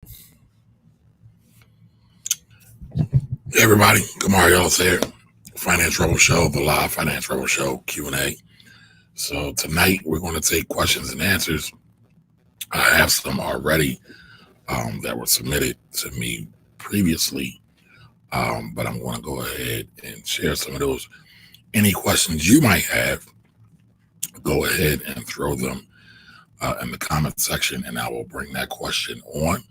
Hey everybody, Kamar Ellis here. Finance Rebel Show, the live Finance Rebel Show Q&A. So tonight we're going to take questions and answers. I have some already that were submitted to me previously, but I'm going to go ahead and share some of those. Any questions you might have, go ahead and throw them in the comment section, and I will bring that question on.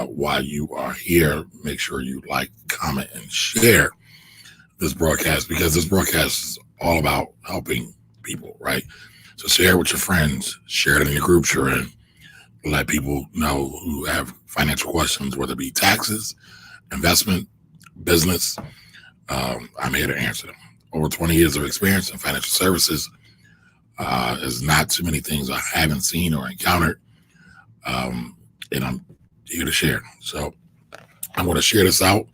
While you are here, make sure you like, comment, and share this broadcast, because this broadcast is all about helping people, right? So share it with your friends, share it in your groups you're in, let people know who have financial questions, whether it be taxes, investment, business. I'm here to answer them. Over 20 years of experience in financial services. There's not too many things I haven't seen or encountered, and I'm here to share. So I'm going to share this out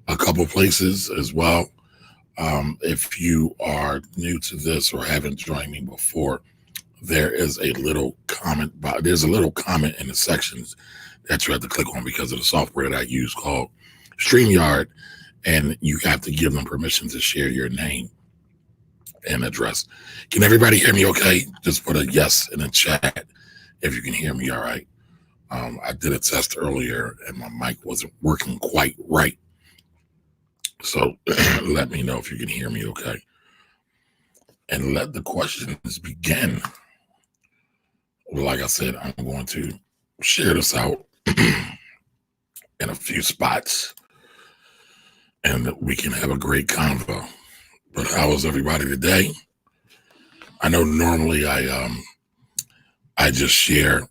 a couple places as well. If you are new to this or haven't joined me before, there is a little comment. There's a little comment in the sections that you have to click on because of the software that I use called StreamYard, and you have to give them permission to share your name and address. Can everybody hear me okay? Just put a yes in the chat if you can hear me all right. I did a test earlier and my mic wasn't working quite right. So let me know if you can hear me okay. And let the questions begin. Well, like I said, I'm going to share this out in a few spots and we can have a great convo. But how is everybody today? I know normally I just share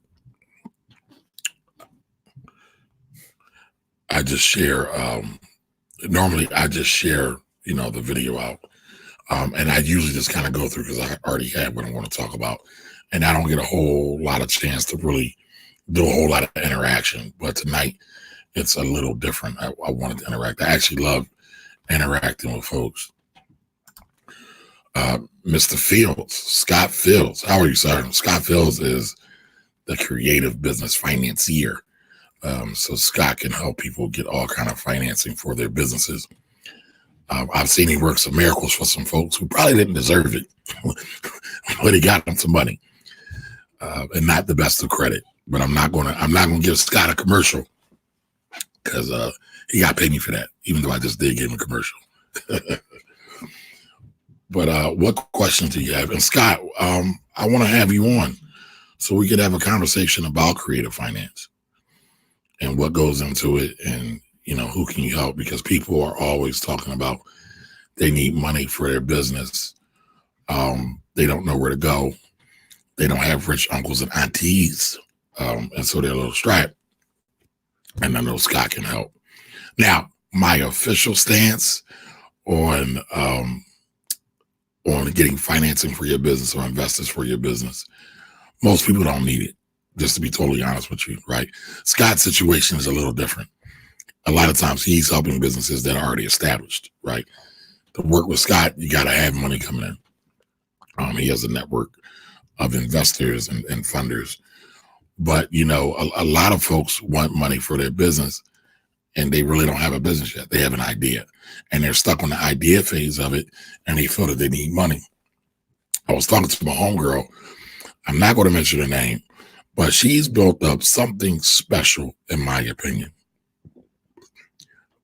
normally I just share, the video out. And I usually just kind of go through because I already have what I want to talk about. And I don't get a whole lot of chance to really do a whole lot of interaction. But tonight, it's a little different. I wanted to interact. I actually love interacting with folks. Mr. Fields, Scott Fields. How are you, sir? Scott Fields is the creative business financier. So Scott can help people get all kind of financing for their businesses. I've seen he work some miracles for some folks who probably didn't deserve it, but he got them some money, and not the best of credit. But I'm not gonna give Scott a commercial because he got paid me for that, even though I just did give him a commercial. But what questions do you have? And Scott, I want to have you on so we could have a conversation about creative finance and what goes into it, and who can you help? Because people are always talking about they need money for their business. They don't know where to go. They don't have rich uncles and aunties, and so they're a little strapped. And I know Scott can help. Now, my official stance on getting financing for your business or investors for your business, most people don't need it. Just to be totally honest with you, right? Scott's situation is a little different. A lot of times he's helping businesses that are already established, right? To work with Scott, you got to have money coming in. He has a network of investors and funders. But, a lot of folks want money for their business and they really don't have a business yet. They have an idea and they're stuck on the idea phase of it and they feel that they need money. I was talking to my homegirl. I'm not going to mention her name, but she's built up something special, in my opinion.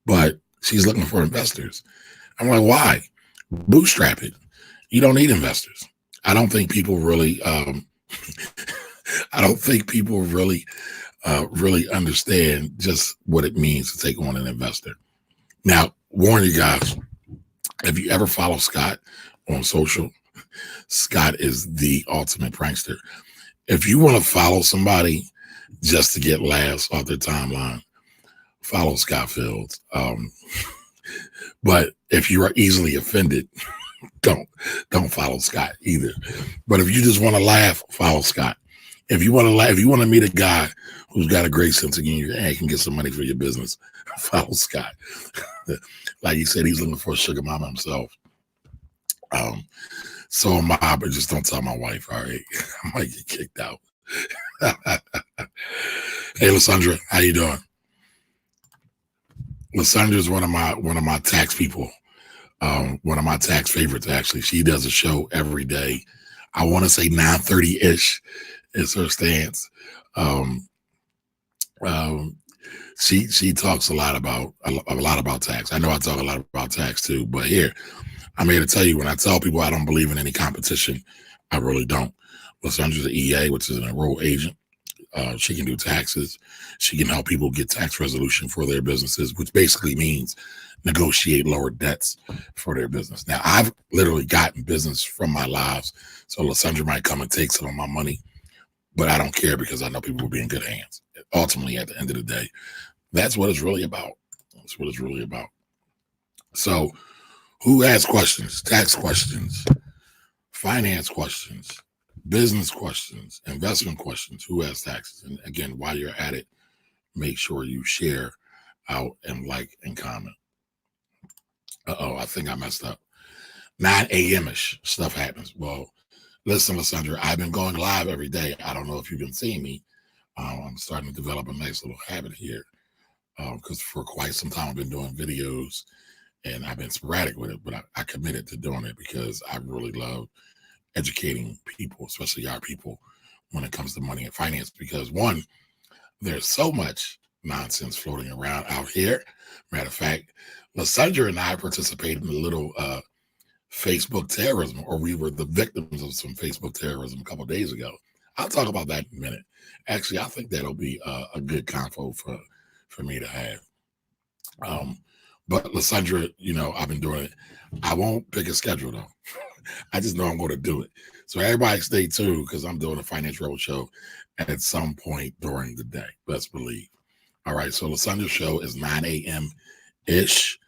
But she's looking for investors. I'm like, why? Bootstrap it. You don't need investors. I don't think people really, really understand just what it means to take on an investor. Now, warn you guys, if you ever follow Scott on social, Scott is the ultimate prankster. If you want to follow somebody just to get laughs off their timeline, follow Scott Fields. But if you are easily offended, don't follow Scott either. But if you just want to laugh, follow Scott. If you want to laugh, if you want to meet a guy who's got a great sense of humor and can get some money for your business, follow Scott. Like he said, he's looking for a sugar mama himself. So am I, but just don't tell my wife, all right? I might get kicked out. Hey, Lysandra, how you doing? Lysandra is one of my tax people. One of my tax favorites, actually. She does a show every day. I want to say 9:30 ish is her stance. Um, um, she talks a lot about tax. I know I talk a lot about tax too, but here I'm here to tell you, when I tell people I don't believe in any competition, I really don't. Lysandra's an EA, which is an enrolled agent. She can do taxes. She can help people get tax resolution for their businesses, which basically means negotiate lower debts for their business. Now, I've literally gotten business from my lives, so Lysandra might come and take some of my money, but I don't care because I know people will be in good hands. Ultimately, at the end of the day, that's what it's really about. That's what it's really about. So, who has questions? Tax questions, finance questions, business questions, investment questions. Who has taxes? And again, while you're at it, make sure you share out and like and comment. I think I messed up. 9 a.m. ish stuff happens. Well, listen, Lysandra, I've been going live every day. I don't know if you've been seeing me. I'm starting to develop a nice little habit here because for quite some time I've been doing videos and I've been sporadic with it, but I committed to doing it because I really love educating people, especially our people, when it comes to money and finance. Because one, there's so much nonsense floating around out here. Matter of fact, Lysandra and I participated in a little Facebook terrorism, or we were the victims of some Facebook terrorism a couple of days ago. I'll talk about that in a minute. Actually, I think that'll be a good convo for me to have. Um, but Lysandra, I've been doing it. I won't pick a schedule though. I just know I'm going to do it. So everybody stay tuned because I'm doing a Finance Rebel show at some point during the day. Best believe. All right. So Lysandra's show is 9 a.m. ish.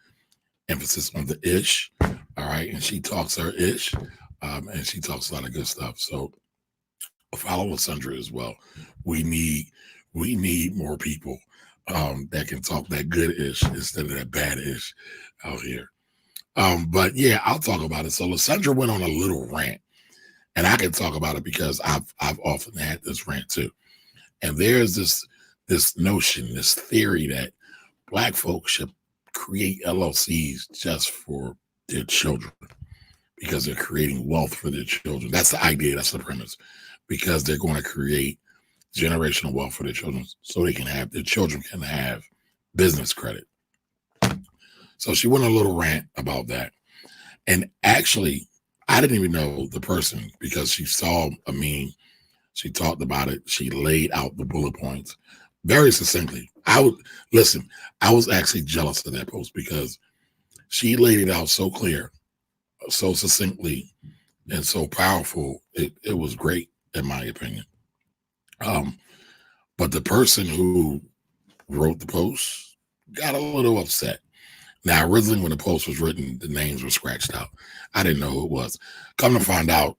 Emphasis on the ish. All right. And she talks her ish. And she talks a lot of good stuff. So follow Lysandra as well. We need more people that can talk that good ish instead of that bad ish out here. But yeah, I'll talk about it. So Lysandra went on a little rant, and I can talk about it because I've often had this rant too. And there's this notion, this theory that Black folks should create LLCs just for their children because they're creating wealth for their children. That's the idea. That's the premise. Because they're going to create generational wealth for their children, so their children can have business credit. So she went on a little rant about that. And actually, I didn't even know the person because she saw a meme. She talked about it. She laid out the bullet points very succinctly. I was actually jealous of that post because she laid it out so clear, so succinctly, and so powerful. It was great, in my opinion. But the person who wrote the post got a little upset. Now, originally when the post was written, the names were scratched out. I didn't know who it was. Come to find out,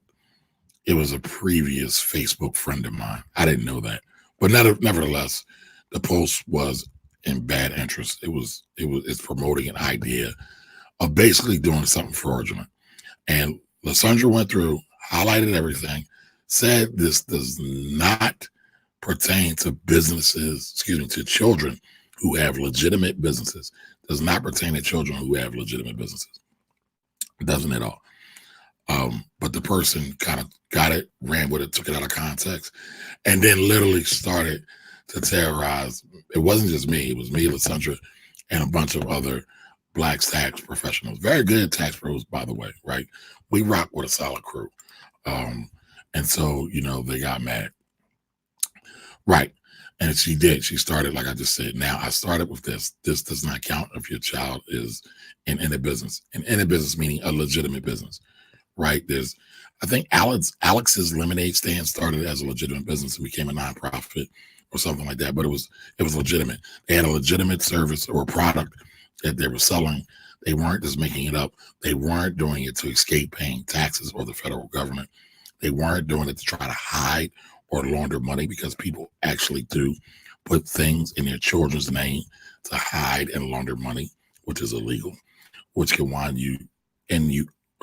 it was a previous Facebook friend of mine. I didn't know that. But nevertheless, the post was in bad interest. It's promoting an idea of basically doing something fraudulent. And Lysandra went through, highlighted everything, said this does not pertain to to children who have legitimate businesses. Does not pertain to children who have legitimate businesses. It doesn't at all. But the person kind of got it, ran with it, took it out of context, and then literally started to terrorize. It wasn't just me. It was me, Lysandra, and a bunch of other Black tax professionals. Very good tax pros, by the way, right? We rock with a solid crew. And so, they got mad. Right. And she did. She started, like I just said. Now, I started with this. This does not count if your child is in a business. In a business meaning a legitimate business, right? I think Alex's lemonade stand started as a legitimate business and became a nonprofit or something like that. But it was legitimate. They had a legitimate service or product that they were selling. They weren't just making it up. They weren't doing it to escape paying taxes or the federal government. They weren't doing it to try to hide or launder money, because people actually do put things in their children's name to hide and launder money, which is illegal, which can wind you and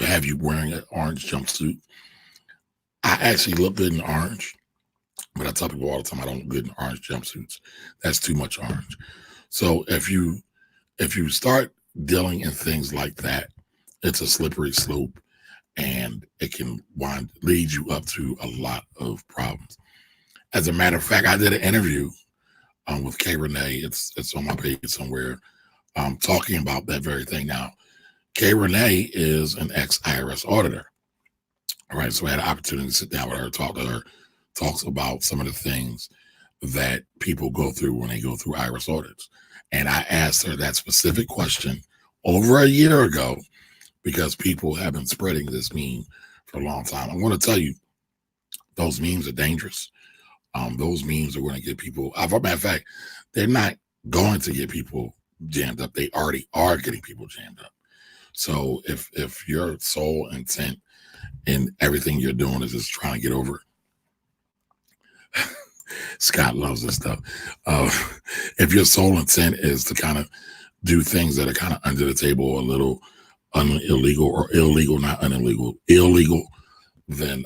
have you wearing an orange jumpsuit. I actually look good in orange. But I tell people all the time I don't look good in orange jumpsuits. That's too much orange. So if you start dealing in things like that, it's a slippery slope and it can lead you up to a lot of problems. As a matter of fact, I did an interview with Kay Renee. It's on my page somewhere, talking about that very thing. Now, Kay Renee is an ex-IRS auditor. All right, so I had an opportunity to sit down with her, talk to her, talks about some of the things that people go through when they go through IRS audits. And I asked her that specific question over a year ago because people have been spreading this meme for a long time. I'm going to tell you, those memes are dangerous. Those memes are going to get people, as a matter of fact, they're not going to get people jammed up. They already are getting people jammed up. So if your sole intent in everything you're doing is just trying to get over it, Scott loves this stuff. If your sole intent is to kind of do things that are kind of under the table, a little illegal, or illegal, not unillegal, illegal, then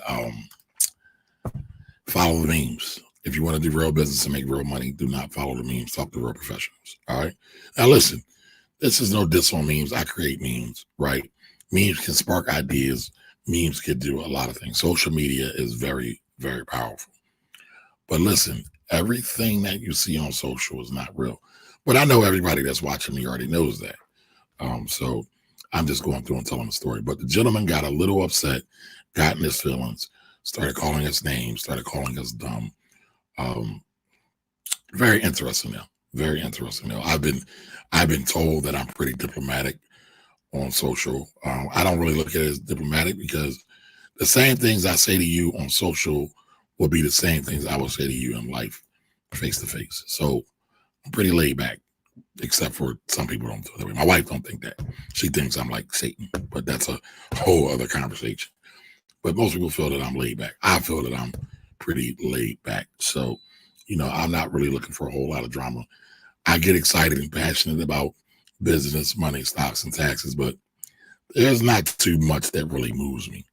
follow the memes. If you want to do real business and make real money, do not follow the memes. Talk to real professionals. All right. Now listen, this is no diss on memes. I create memes, right? Memes can spark ideas. Memes can do a lot of things. Social media is very, very powerful. But listen, everything that you see on social is not real. But I know everybody that's watching me already knows that. So I'm just going through and telling the story. But the gentleman got a little upset, got in his feelings, started calling us names, started calling us dumb. Very interesting now. Very interesting now. I've been told that I'm pretty diplomatic on social. I don't really look at it as diplomatic because the same things I say to you on social will be the same things I will say to you in life, face to face. So I'm pretty laid back, except for some people don't feel that way. My wife don't think that. She thinks I'm like Satan, but that's a whole other conversation. But most people feel that I'm laid back. I feel that I'm pretty laid back. So, I'm not really looking for a whole lot of drama. I get excited and passionate about business, money, stocks, and taxes, but there's not too much that really moves me.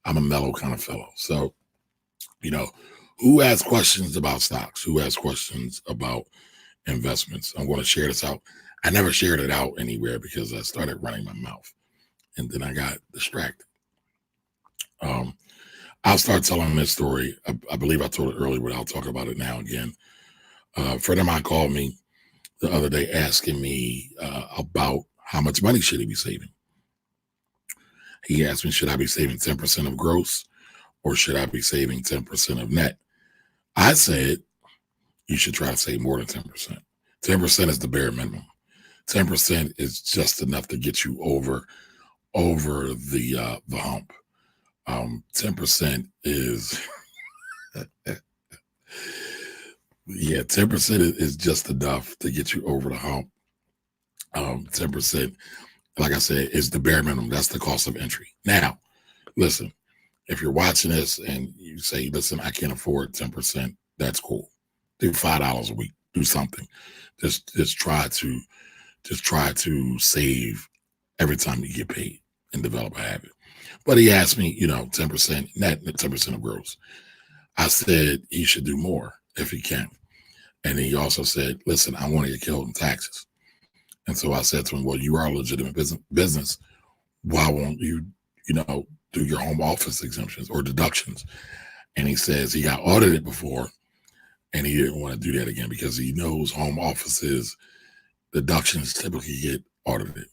I'm a mellow kind of fellow. So, who has questions about stocks? Who has questions about investments? I'm going to share this out. I never shared it out anywhere because I started running my mouth and then I got distracted. I'll start telling this story. I believe I told it earlier, but I'll talk about it now again. A friend of mine called me the other day asking me about how much money should he be saving. He asked me, should I be saving 10% of gross or should I be saving 10% of net? I said, you should try to save more than 10%. 10% is the bare minimum. 10% is just enough to get you over the hump. 10% is, 10% is just enough to get you over the hump. 10%, like I said, is the bare minimum. That's the cost of entry. Now, listen, if you're watching this and you say, listen, I can't afford 10%, that's cool. Do $5 a week, do something. Just try to save every time you get paid and develop a habit. But he asked me, 10% net, 10% of gross. I said he should do more if he can. And he also said, listen, I want to get killed in taxes. And so I said to him, well, you are a legitimate business. Why won't you, do your home office exemptions or deductions? And he says he got audited before and he didn't want to do that again because he knows home offices deductions typically get audited.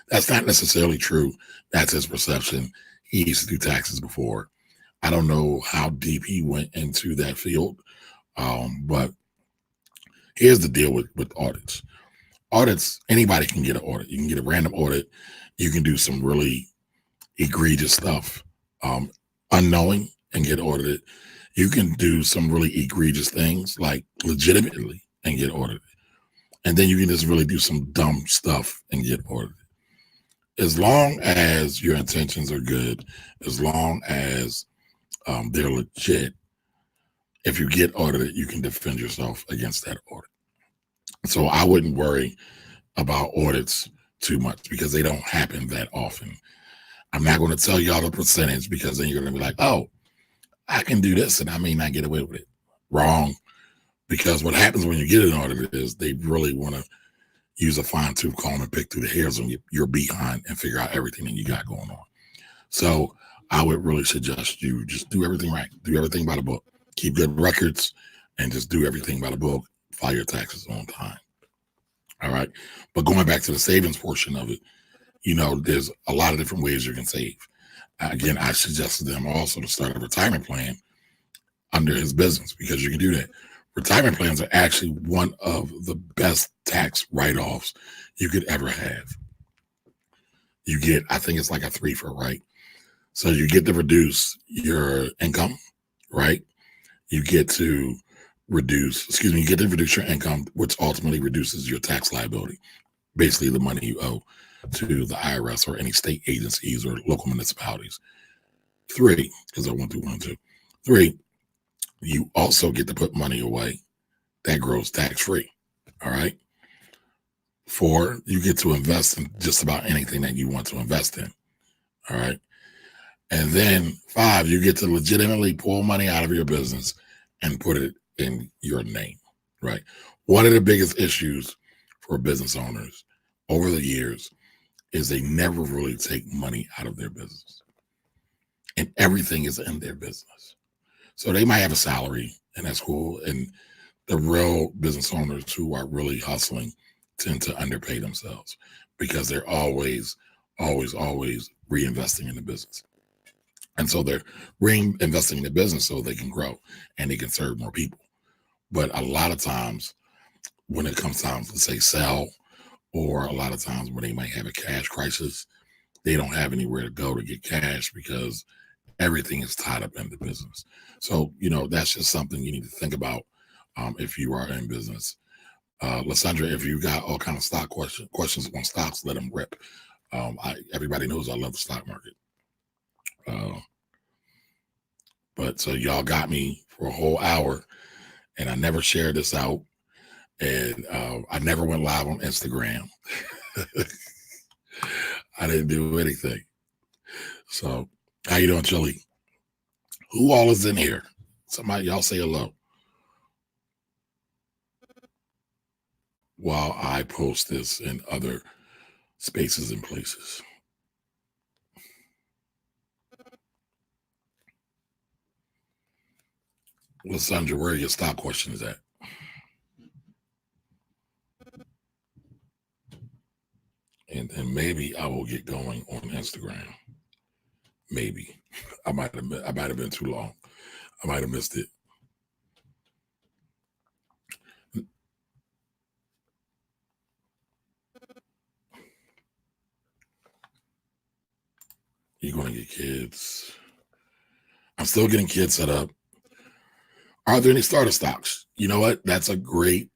That's not necessarily true. That's his perception. He used to do taxes before. I don't know how deep he went into that field, but here's the deal with audits. Audits, anybody can get an audit. You can get a random audit. You can do some really egregious stuff, unknowing, and get audited. You can do some really egregious things, like legitimately, and get audited. And then you can just really do some dumb stuff and get audited. As long as your intentions are good, as long as they're legit, if you get audited, you can defend yourself against that audit. So I wouldn't worry about audits too much because they don't happen that often. I'm not going to tell y'all the percentage because then you're going to be like, oh, I can do this and I may not get away with it. wrong. Because what happens when you get an audit is they really want to use a fine tooth comb and pick through the hairs on your behind and figure out everything that you got going on. So I would really suggest you just do everything right. Do everything by the book. Keep good records and just do everything by the book. File your taxes on time. All right. But going back to the savings portion of it, there's a lot of different ways you can save. Again, I suggested them also to start a retirement plan under his business because you can do that. Retirement plans are actually one of the best tax write-offs you could ever have. You get, I think it's like a 3 for, right? So you get to reduce your income, right? You get to reduce your income, which ultimately reduces your tax liability. Basically the money you owe to the IRS or any state agencies or local municipalities. 3, because I went through 1, 2. 3, you also get to put money away that grows tax-free. All right. 4, you get to invest in just about anything that you want to invest in. All right. And then 5, you get to legitimately pull money out of your business and put it in your name. Right. One of the biggest issues for business owners over the years is they never really take money out of their business. And everything is in their business. So they might have a salary, and that's cool. And the real business owners who are really hustling tend to underpay themselves because they're always reinvesting in the business. And so they're reinvesting in the business so they can grow and they can serve more people. But a lot of times when it comes time to say sell, or a lot of times when they might have a cash crisis, they don't have anywhere to go to get cash because everything is tied up in the business. So, that's just something you need to think about if you are in business. Lysandra, if you got all kind of stock questions on stocks, let them rip. Everybody knows I love the stock market. But so y'all got me for a whole hour, and I never shared this out, and I never went live on Instagram. I didn't do anything. So how you doing, Chili? Who all is in here? Somebody, y'all say hello while I post this in other spaces and places. Lysandra, where are your stock questions at? And maybe I will get going on Instagram. Maybe I might have been too long. I might have missed it. You're going to get kids. I'm still getting kids set up. Are there any starter stocks? You know what? That's a great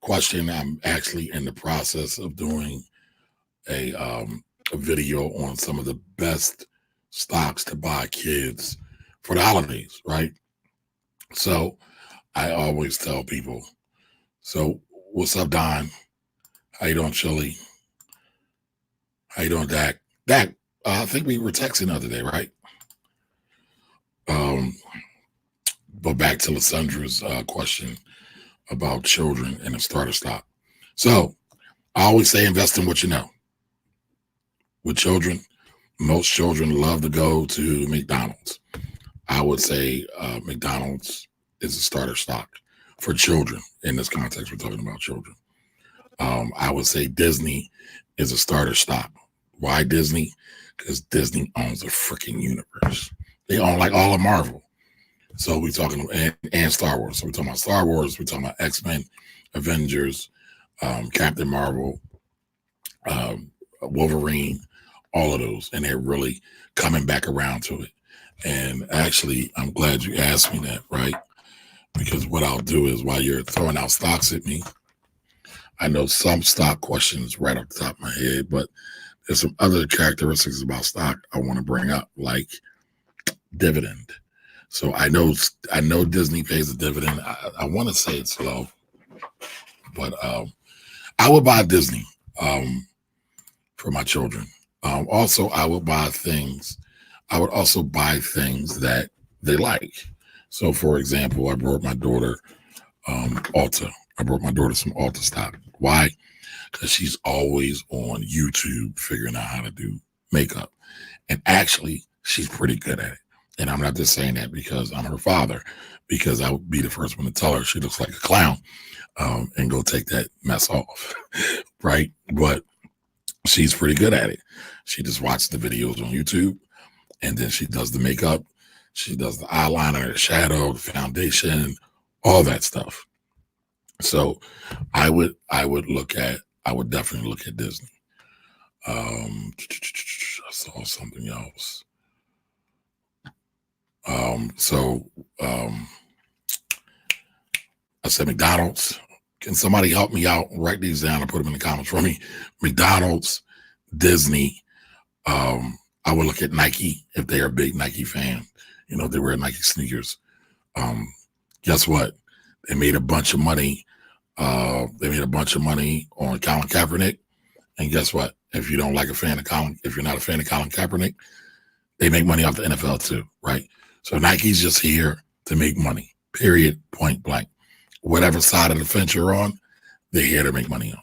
question. I'm actually in the process of doing a video on some of the best stocks to buy kids for the holidays, right? So I always tell people, so what's up, Don? How you doing, Chili? How you doing, Dak? Dak, I think we were texting the other day, right? But back to Lysandra's question about children and a starter stock. So I always say invest in what you know. With children, most children love to go to McDonald's. I would say McDonald's is a starter stock for children. In this context, we're talking about children. I would say Disney is a starter stock. Why Disney? Because Disney owns the freaking universe. They own like all of Marvel. So we're talking, and Star Wars. So we're talking about Star Wars. We're talking about X-Men, Avengers, Captain Marvel, Wolverine, all of those. And they're really coming back around to it. And actually, I'm glad you asked me that, right? Because what I'll do is while you're throwing out stocks at me, I know some stock questions right off the top of my head, but there's some other characteristics about stock I want to bring up, like dividend. So I know Disney pays a dividend. I want to say it's low, but I would buy Disney for my children. Also, I would also buy things that they like. So, for example, I brought my daughter Ulta. I brought my daughter some Ulta stock. Why? Because she's always on YouTube figuring out how to do makeup. And actually, she's pretty good at it. And I'm not just saying that because I'm her father, because I would be the first one to tell her she looks like a clown and go take that mess off. Right. But she's pretty good at it. She just watches the videos on YouTube and then she does the makeup. She does the eyeliner, the shadow, the foundation, all that stuff. So I would definitely look at Disney. I saw something else. So I said McDonald's. Can somebody help me out? Write these down and put them in the comments for me. McDonald's, Disney. I would look at Nike if they're a big Nike fan. You know, they wear Nike sneakers. Guess what? They made a bunch of money. They made a bunch of money on Colin Kaepernick. And guess what? If you're not a fan of Colin Kaepernick, they make money off the NFL too, right? So Nike's just here to make money, period, point blank. Whatever side of the fence you're on, they're here to make money on.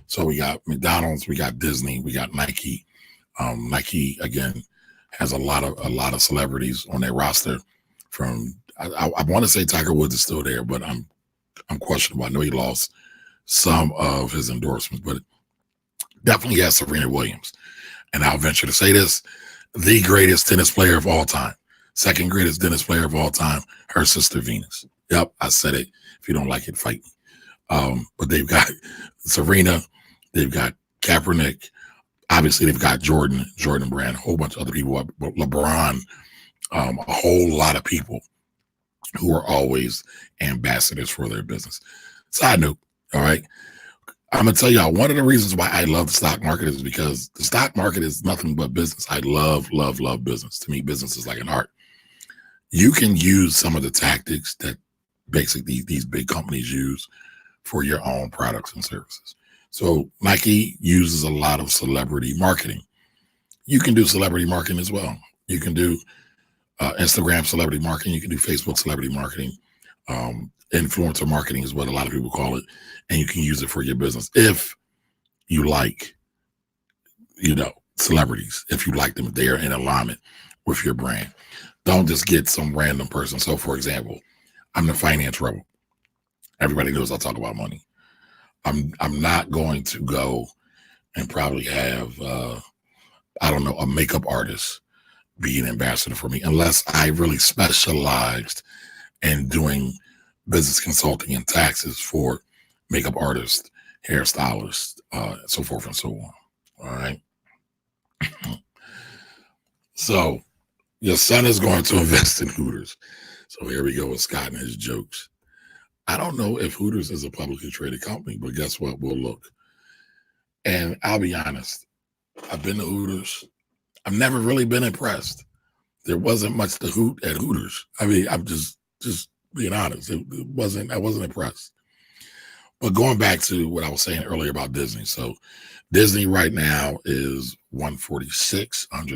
So we got McDonald's, we got Disney, we got Nike. Nike again has a lot of celebrities on their roster. From I want to say Tiger Woods is still there, but I'm questionable. I know he lost some of his endorsements, but definitely has Serena Williams. And I'll venture to say this: the greatest tennis player of all time, second greatest tennis player of all time, her sister Venus. Yep, I said it. If you don't like it, fight me. But they've got Serena, they've got Kaepernick. Obviously, they've got Jordan Brand, a whole bunch of other people, LeBron, a whole lot of people who are always ambassadors for their business. Side note, all right? I'm going to tell y'all, one of the reasons why I love the stock market is because the stock market is nothing but business. I love business. To me, business is like an art. You can use some of the tactics that basically these big companies use for your own products and services. So Nike uses a lot of celebrity marketing. You can do celebrity marketing as well. You can do Instagram celebrity marketing. You can do Facebook celebrity marketing, influencer marketing is what a lot of people call it. And you can use it for your business if you like, celebrities, if you like them, if they are in alignment with your brand. Don't just get some random person. So, for example, I'm the finance rebel. Everybody knows I talk about money. I'm not going to go and probably have, a makeup artist be an ambassador for me unless I really specialized in doing business consulting and taxes for makeup artists, hairstylists, so forth and so on. All right. So your son is going to invest in Hooters. So here we go with Scott and his jokes. I don't know if Hooters is a publicly traded company, but guess what? We'll look. And I'll be honest, I've been to Hooters. I've never really been impressed. There wasn't much to hoot at Hooters. I mean, I'm just being honest. I wasn't impressed. But going back to what I was saying earlier about Disney. So Disney right now is $146 and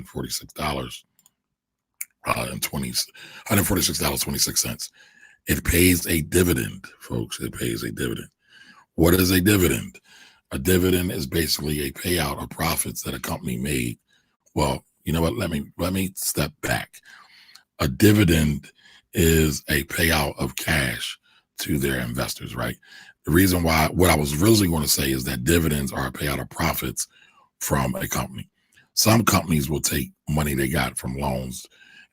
$146.26. It pays a dividend, folks. It pays a dividend. What is a dividend? A dividend is basically a payout of profits that a company made. Well, you know what? Let me step back. A dividend is a payout of cash to their investors, right? The reason why, what I was really going to say is that dividends are a payout of profits from a company. Some companies will take money they got from loans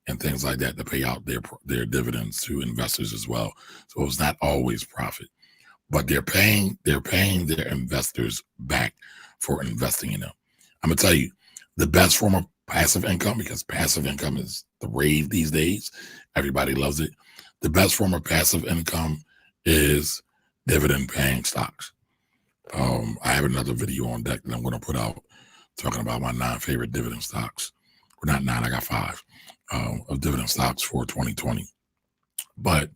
and things like that to pay out their dividends to investors as well. So it's not always profit, but they're paying their investors back for investing in them. I'm gonna tell you, the best form of passive income, because passive income is the rave these days. Everybody loves it. The best form of passive income is dividend paying stocks. I have another video on deck that I'm going to put out talking about my 9 favorite dividend stocks. Or not 9, I got 5 of dividend stocks for 2020. But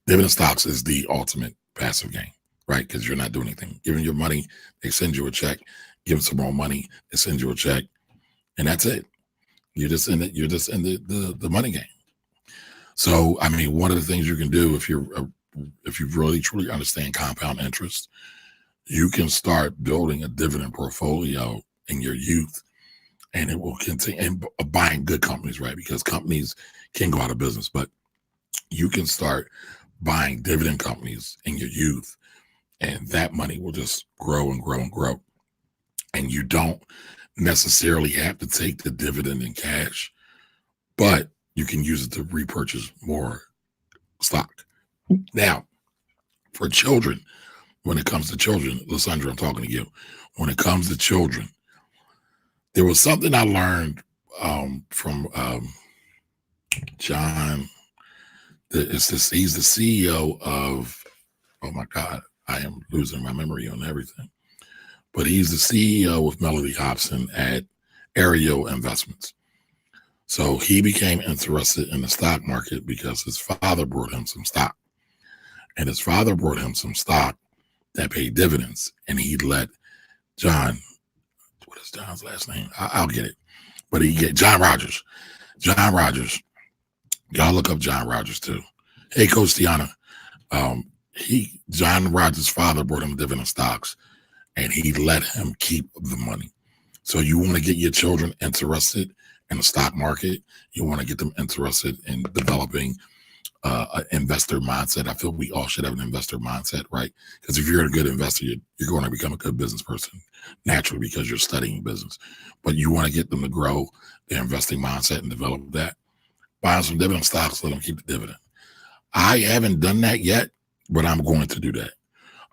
dividend stocks is the ultimate passive game, right? Because you're not doing anything. Giving your money, they send you a check. Give them some more money, they send you a check, and that's it. You're just in it. You're just in the money game. So, I mean, one of the things you can do if you really truly understand compound interest, you can start building a dividend portfolio in your youth, and it will continue and buying good companies, right? Because companies can go out of business, but you can start buying dividend companies in your youth, and that money will just grow and grow and grow. And you don't necessarily have to take the dividend in cash, but you can use it to repurchase more stock. Now, for children, when it comes to children, Lysandra, I'm talking to you. When it comes to children, there was something I learned from John. He's the CEO of, oh my God, I am losing my memory on everything. But he's the CEO of Melody Hobson at Aerial Investments. So he became interested in the stock market because his father brought him some stock. And his father brought him some stock that paid dividends. And he let John, what is John's last name? I'll get it. But he get John Rogers. John Rogers. Y'all look up John Rogers too. Hey, Coach Tiana. John Rogers' father brought him dividend stocks, and he let him keep the money. So you want to get your children interested in the stock market. You want to get them interested in developing an investor mindset. I feel we all should have an investor mindset, right? Because if you're a good investor, you're going to become a good business person naturally because you're studying business. But you want to get them to grow their investing mindset and develop that. Buying some dividend stocks, let them keep the dividend. I haven't done that yet, but I'm going to do that.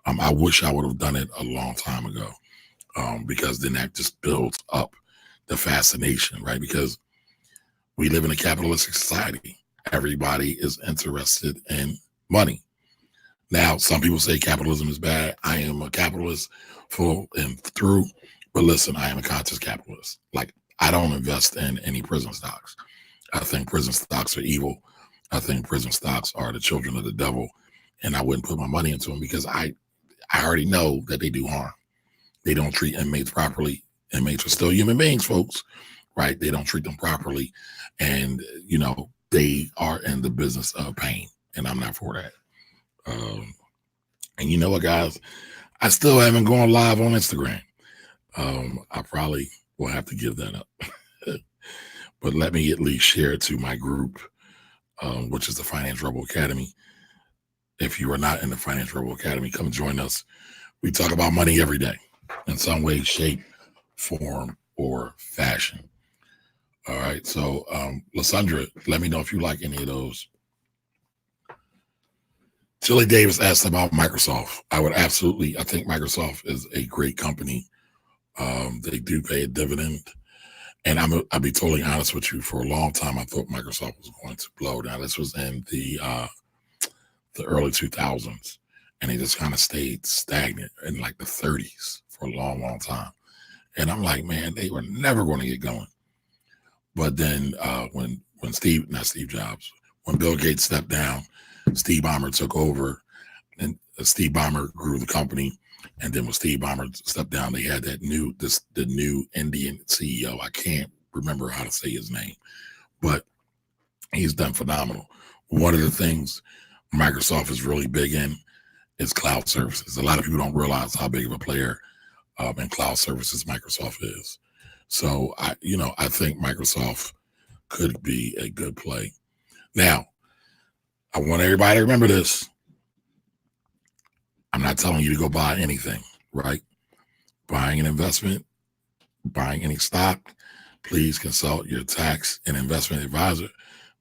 I wish I would have done it a long time ago, because then that just builds up the fascination, right? Because we live in a capitalistic society. Everybody is interested in money. Now, some people say capitalism is bad. I am a capitalist full and through, but listen, I am a conscious capitalist. Like, I don't invest in any prison stocks. I think prison stocks are evil. I think prison stocks are the children of the devil, and I wouldn't put my money into them because I already know that they do harm. They don't treat inmates properly. Inmates are still human beings, folks, right? They don't treat them properly, and they are in the business of pain, and I'm not for that. And you know what, guys? I still haven't gone live on Instagram. I probably will have to give that up. But let me at least share it to my group, which is the Finance Rebel Academy. If you are not in the Finance Rebel Academy, come join us. We talk about money every day in some way, shape, form, or fashion. All right. So, Lysandra, let me know if you like any of those. Tilly Davis asked about Microsoft. I think Microsoft is a great company. They do pay a dividend. And I'll be totally honest with you. For a long time, I thought Microsoft was going to blow. Now, this was in the early 2000s, and it just kind of stayed stagnant in like the 30s for a long, long time. And I'm like, man, they were never going to get going. But then when Bill Gates stepped down, Steve Ballmer took over, and Steve Ballmer grew the company. And then when Steve Ballmer stepped down, they had the new Indian CEO. I can't remember how to say his name, but he's done phenomenal. One of the things Microsoft is really big in is cloud services. A lot of people don't realize how big of a player in cloud services Microsoft is. So I think Microsoft could be a good play. Now, I want everybody to remember this. I'm not telling you to go buy anything, right? Buying an investment, buying any stock, please consult your tax and investment advisor.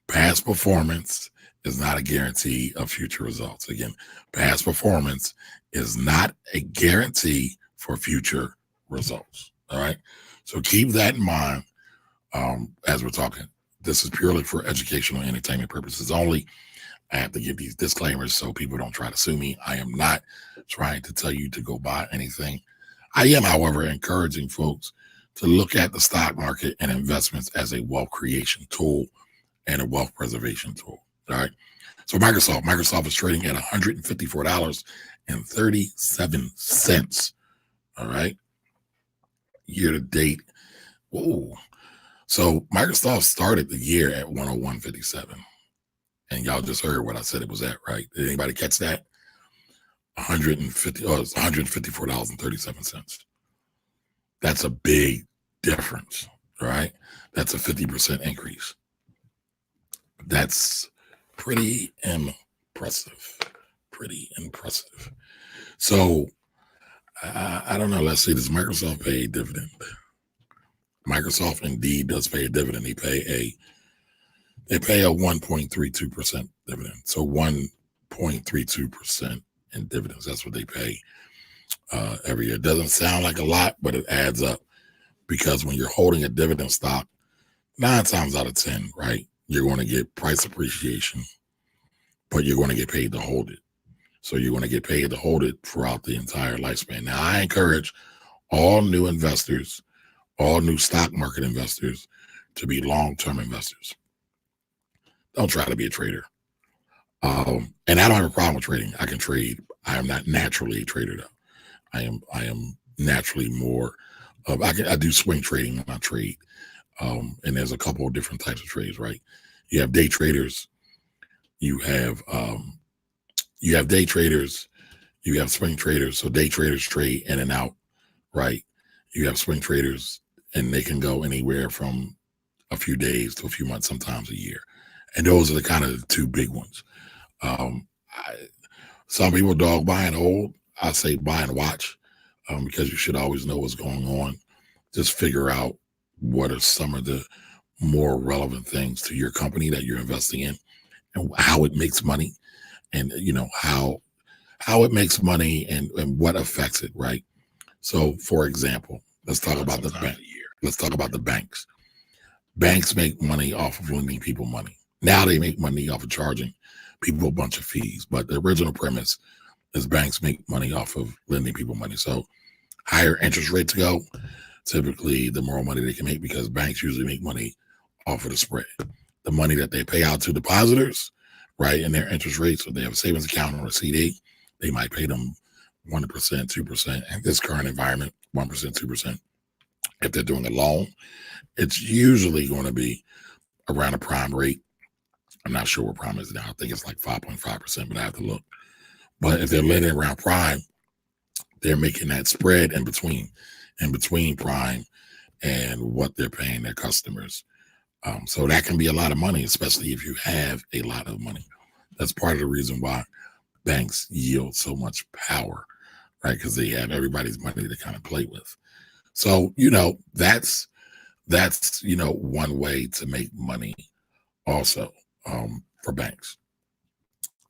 Past performance is not a guarantee of future results. Again, past performance is not a guarantee for future results. All right. So keep that in mind as we're talking. This is purely for educational and entertainment purposes only. I have to give these disclaimers so people don't try to sue me. I am not trying to tell you to go buy anything. I am, however, encouraging folks to look at the stock market and investments as a wealth creation tool and a wealth preservation tool. All right. So Microsoft is trading at $154.37. All right. Year to date. Whoa. So Microsoft started the year at 101.57. And y'all just heard what I said it was at, right? Did anybody catch that? 150, oh, it's $154.37. That's a big difference, right? That's a 50% increase. That's pretty impressive. Pretty impressive. So I don't know. Let's see. Does Microsoft pay a dividend? Microsoft indeed does pay a dividend. They pay a 1.32% dividend. So 1.32% in dividends. That's what they pay every year. It doesn't sound like a lot, but it adds up, because when you're holding a dividend stock, 9 times out of 10, right, you're going to get price appreciation, but you're going to get paid to hold it. So you're going to get paid to hold it throughout the entire lifespan. Now, I encourage all new investors, all new stock market investors, to be long-term investors. Don't try to be a trader. And I don't have a problem with trading. I can trade. I am not naturally a trader, though. I am naturally more of, I do swing trading when I trade. And there's a couple of different types of trades, right? You have day traders. You have day traders. You have swing traders. So day traders trade in and out, right? You have swing traders, and they can go anywhere from a few days to a few months, sometimes a year. And those are the kind of the two big ones. Some people dog buy and hold. I say buy and watch, because you should always know what's going on. Just figure out what are some of the more relevant things to your company that you're investing in, and how it makes money, and how it makes money, and what affects it, right? So, for example, let's talk about the bank. Let's talk about the banks. Banks make money off of lending people money. Now they make money off of charging people a bunch of fees, but the original premise is banks make money off of lending people money. So higher interest rates go, typically the more money they can make, because banks usually make money off of the spread. The money that they pay out to depositors, right, and their interest rates, if they have a savings account or a CD, they might pay them 1%, 2%. In this current environment, 1%, 2%. If they're doing a loan, it's usually going to be around a prime rate. I'm not sure what prime is now. I think it's like 5.5%, but I have to look. But if they're lending around prime, they're making that spread in between prime and what they're paying their customers. So that can be a lot of money, especially if you have a lot of money. That's part of the reason why banks yield so much power, right? Because they have everybody's money to kind of play with. So, that's one way to make money also, for banks.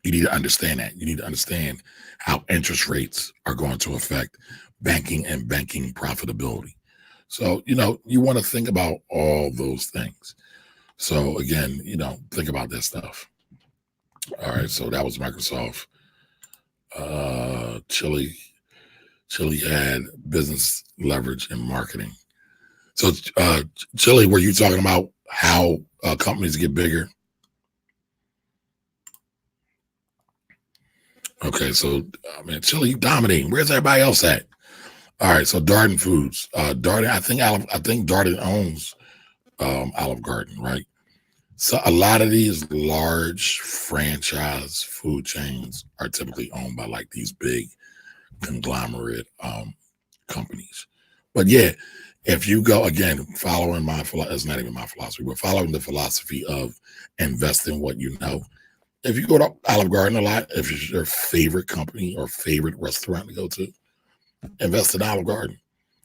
You need to understand that. You need to understand how interest rates are going to affect banking and banking profitability. So, you want to think about all those things. So again, think about this stuff. All right. So that was Microsoft. Chile had business leverage and marketing. So, Chile, were you talking about how companies get bigger? Okay, so Chile, you dominating. Where's everybody else at? All right, so Darden Foods. Darden, I think Darden owns Olive Garden, right? So a lot of these large franchise food chains are typically owned by like these big conglomerate companies. But yeah, if you go, again, following it's not even my philosophy, but following the philosophy of invest in what you know. If you go to Olive Garden a lot, if it's your favorite company or favorite restaurant to go to, invest in Olive Garden.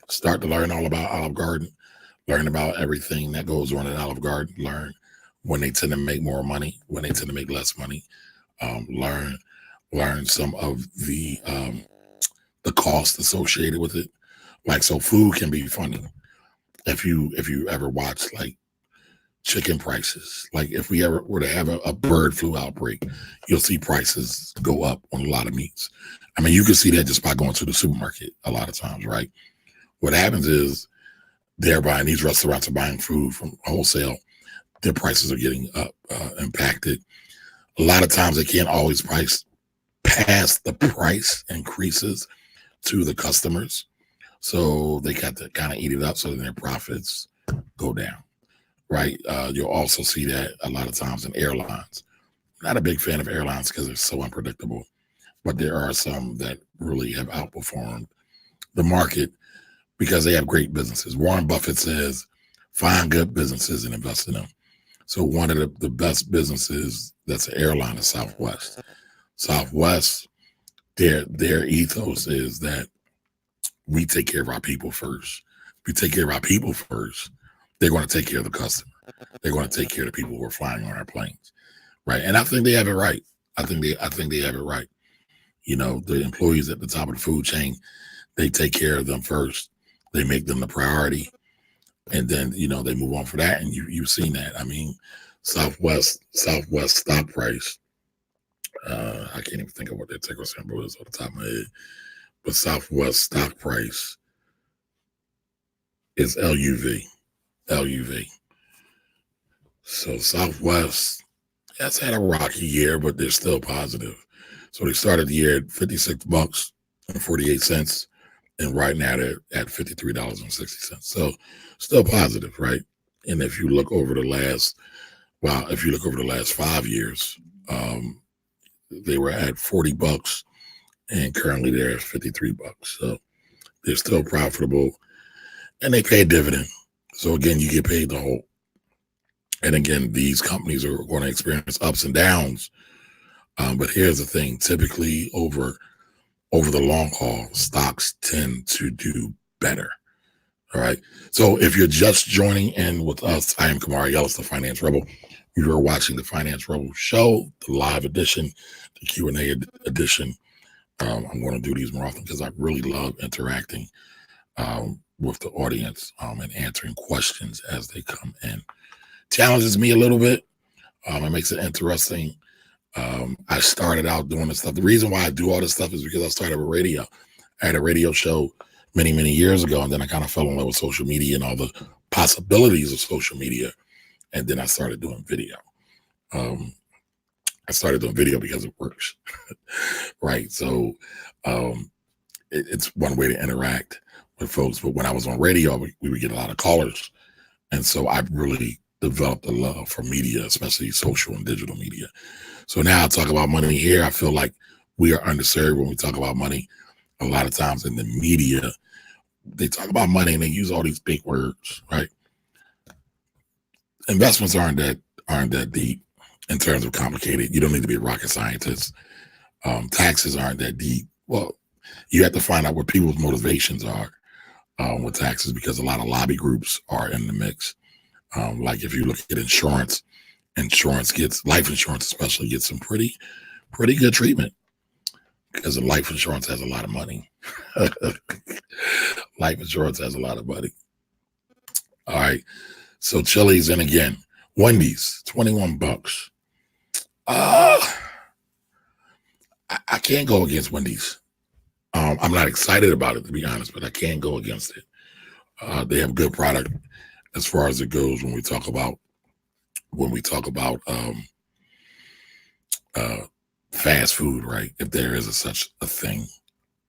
Start to learn all about Olive Garden, learn about everything that goes on at Olive Garden, learn when they tend to make more money, when they tend to make less money, learn some of the cost associated with it. Like, so food can be funny. If you ever watch like chicken prices, like if we ever were to have a bird flu outbreak, you'll see prices go up on a lot of meats. I mean, you can see that just by going to the supermarket a lot of times, right? What happens is these restaurants are buying food from wholesale. Their prices are getting impacted. A lot of times they can't always pass the price increases to the customers. So they got to kind of eat it up so that their profits go down, right? You'll also see that a lot of times in airlines. Not a big fan of airlines because they're so unpredictable, but there are some that really have outperformed the market because they have great businesses. Warren Buffett says, find good businesses and invest in them. So one of the best businesses that's an airline is Southwest. Southwest, their ethos is that we take care of our people first. If we take care of our people first, they're going to take care of the customer. They're going to take care of the people who are flying on our planes, right? And I think they have it right. I think they have it right. You know, the employees at the top of the food chain, they take care of them first. They make them the priority, and then they move on for that. And you've seen that. I mean, Southwest stock price. I can't even think of what their ticker symbol is off the top of my head, but Southwest stock price is LUV. LUV. So Southwest has had a rocky year, but they're still positive. So they started the year at $56.48, and right now they're at $53.60. So still positive, right? And if you look over the last 5 years, they were at $40, and currently they're at $53. So they're still profitable, and they pay a dividend. So again, you get paid the whole. And again, these companies are going to experience ups and downs. But here's the thing: typically, over the long haul, stocks tend to do better. All right. So if you're just joining in with us, I am Kamari Ellis, the Finance Rebel. You are watching the Finance Rebel Show, the live edition, the Q&A edition. I'm going to do these more often because I really love interacting with the audience and answering questions as they come in. Challenges me a little bit. It makes it interesting. I started out doing this stuff. The reason why I do all this stuff is because I started with radio. I had a radio show many years ago, and then I kind of fell in love with social media and all the possibilities of social media. And then I started doing video. I started doing video because it works, right? So it's one way to interact with folks. But when I was on radio, we would get a lot of callers. And so I really developed a love for media, especially social and digital media. So now I talk about money here. I feel like we are underserved when we talk about money. A lot of times in the media, they talk about money and they use all these big words, right? Investments aren't that deep in terms of complicated. You don't need to be a rocket scientist. Taxes aren't that deep. Well, you have to find out what people's motivations are with taxes, because a lot of lobby groups are in the mix. Like if you look at insurance life insurance especially gets some pretty good treatment, because life insurance has a lot of money. Life insurance has a lot of money. All right. So Chili's, and again, Wendy's, $21. I can't go against Wendy's. I'm not excited about it, to be honest, but I can't go against it. They have good product as far as it goes when we talk about fast food, right? If there is such a thing.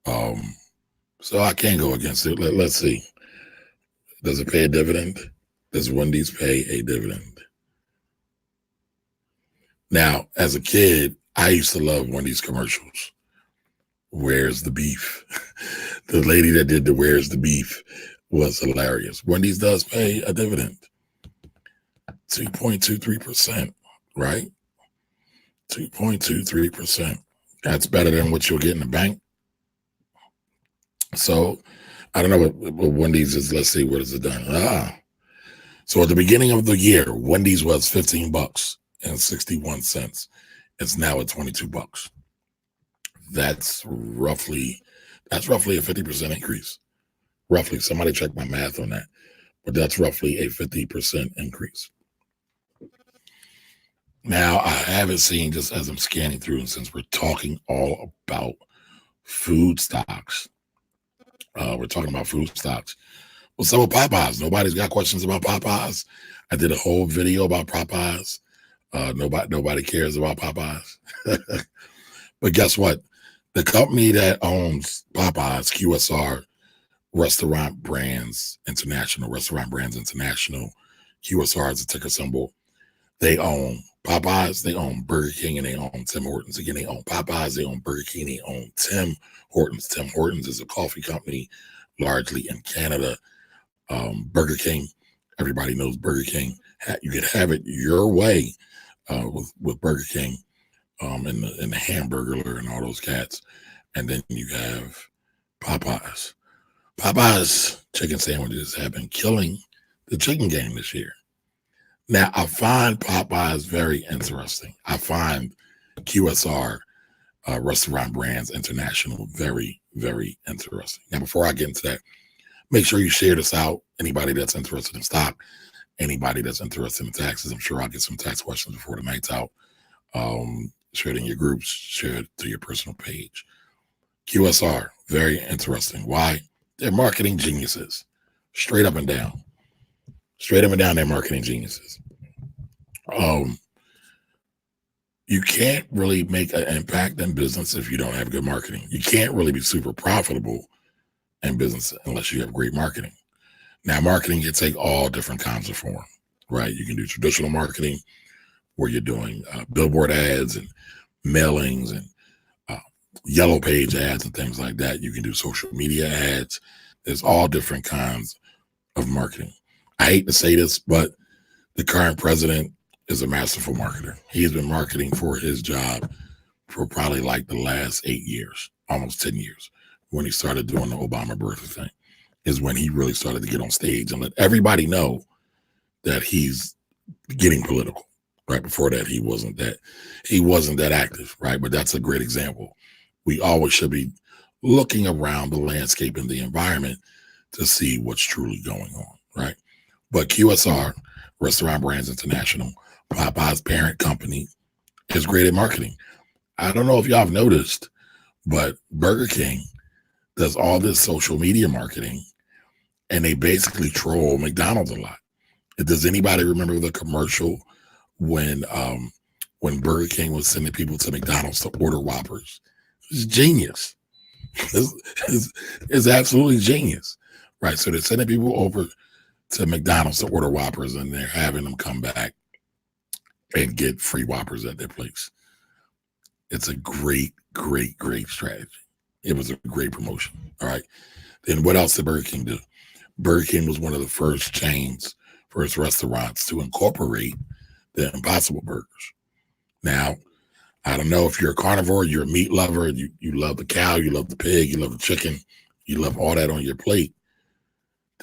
So I can't go against it. Let's see. Does it pay a dividend? Does Wendy's pay a dividend? Now, as a kid, I used to love Wendy's commercials. Where's the beef? The lady that did the Where's the beef was hilarious. Wendy's does pay a dividend. 2.23%, right? 2.23%. That's better than what you'll get in the bank. So I don't know what Wendy's is. Let's see, what has it done? So at the beginning of the year, Wendy's was $15.61. It's now at $22. That's roughly a 50% increase. Roughly, somebody check my math on that, but that's roughly a 50% increase. Now, I haven't seen, just as I'm scanning through, and since we're talking all about food stocks, we're talking about food stocks. What's up with Popeyes? Nobody's got questions about Popeyes. I did a whole video about Popeyes. Nobody cares about Popeyes. But guess what? The company that owns Popeyes, QSR, Restaurant Brands International, QSR is a ticker symbol. They own Popeyes, they own Burger King, and they own Tim Hortons. Again, they own Popeyes, they own Burger King, they own Tim Hortons. Tim Hortons is a coffee company largely in Canada. Burger King, everybody knows Burger King. You can have it your way with Burger King, in the hamburger and all those cats. And then you have Popeyes. Popeyes chicken sandwiches have been killing the chicken game this year. Now, I find Popeyes very interesting. I find QSR, Restaurant Brands International, very, very interesting. Now, before I get into that, make sure you share this out. Anybody that's interested in stock, anybody that's interested in taxes, I'm sure I'll get some tax questions before the night's out. Share it in your groups, share it to your personal page. QSR, very interesting. Why? They're marketing geniuses, straight up and down. Straight up and down, they're marketing geniuses. You can't really make an impact in business if you don't have good marketing. You can't really be super profitable in business unless you have great marketing. Now, marketing can take all different kinds of form, right? You can do traditional marketing where you're doing billboard ads and mailings and yellow page ads and things like that. You can do social media ads. There's all different kinds of marketing. I hate to say this, but the current president is a masterful marketer. He's been marketing for his job for probably like the last 8 years, almost 10 years. When he started doing the Obama birthday thing is when he really started to get on stage and let everybody know that he's getting political. Right before that, he wasn't that active, right? But that's a great example. We always should be looking around the landscape and the environment to see what's truly going on, right? But QSR, Restaurant Brands International, Popeye's parent company, is great at marketing. I don't know if y'all have noticed, but Burger King does all this social media marketing, and they basically troll McDonald's a lot. Does anybody remember the commercial when Burger King was sending people to McDonald's to order Whoppers? It's genius. It's absolutely genius, right? So they're sending people over to McDonald's to order Whoppers, and they're having them come back and get free Whoppers at their place. It's a great, great, great strategy. It was a great promotion. All right. Then what else did Burger King do? Burger King was one of the first restaurants to incorporate the Impossible Burgers. Now, I don't know if you're a carnivore, you're a meat lover, you love the cow, you love the pig, you love the chicken, you love all that on your plate.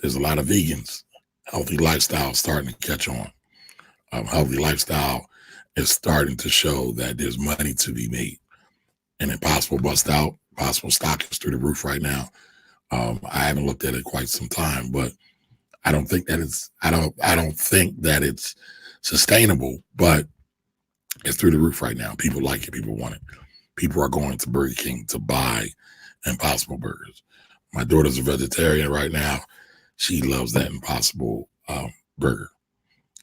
There's a lot of vegans. Healthy lifestyle starting to catch on. Healthy lifestyle is starting to show that there's money to be made. And Impossible bust out. Impossible stock is through the roof right now. I haven't looked at it quite some time, but I don't think that it's sustainable, but it's through the roof right now. People like it. People want it. People are going to Burger King to buy Impossible burgers. My daughter's a vegetarian right now. She loves that Impossible burger.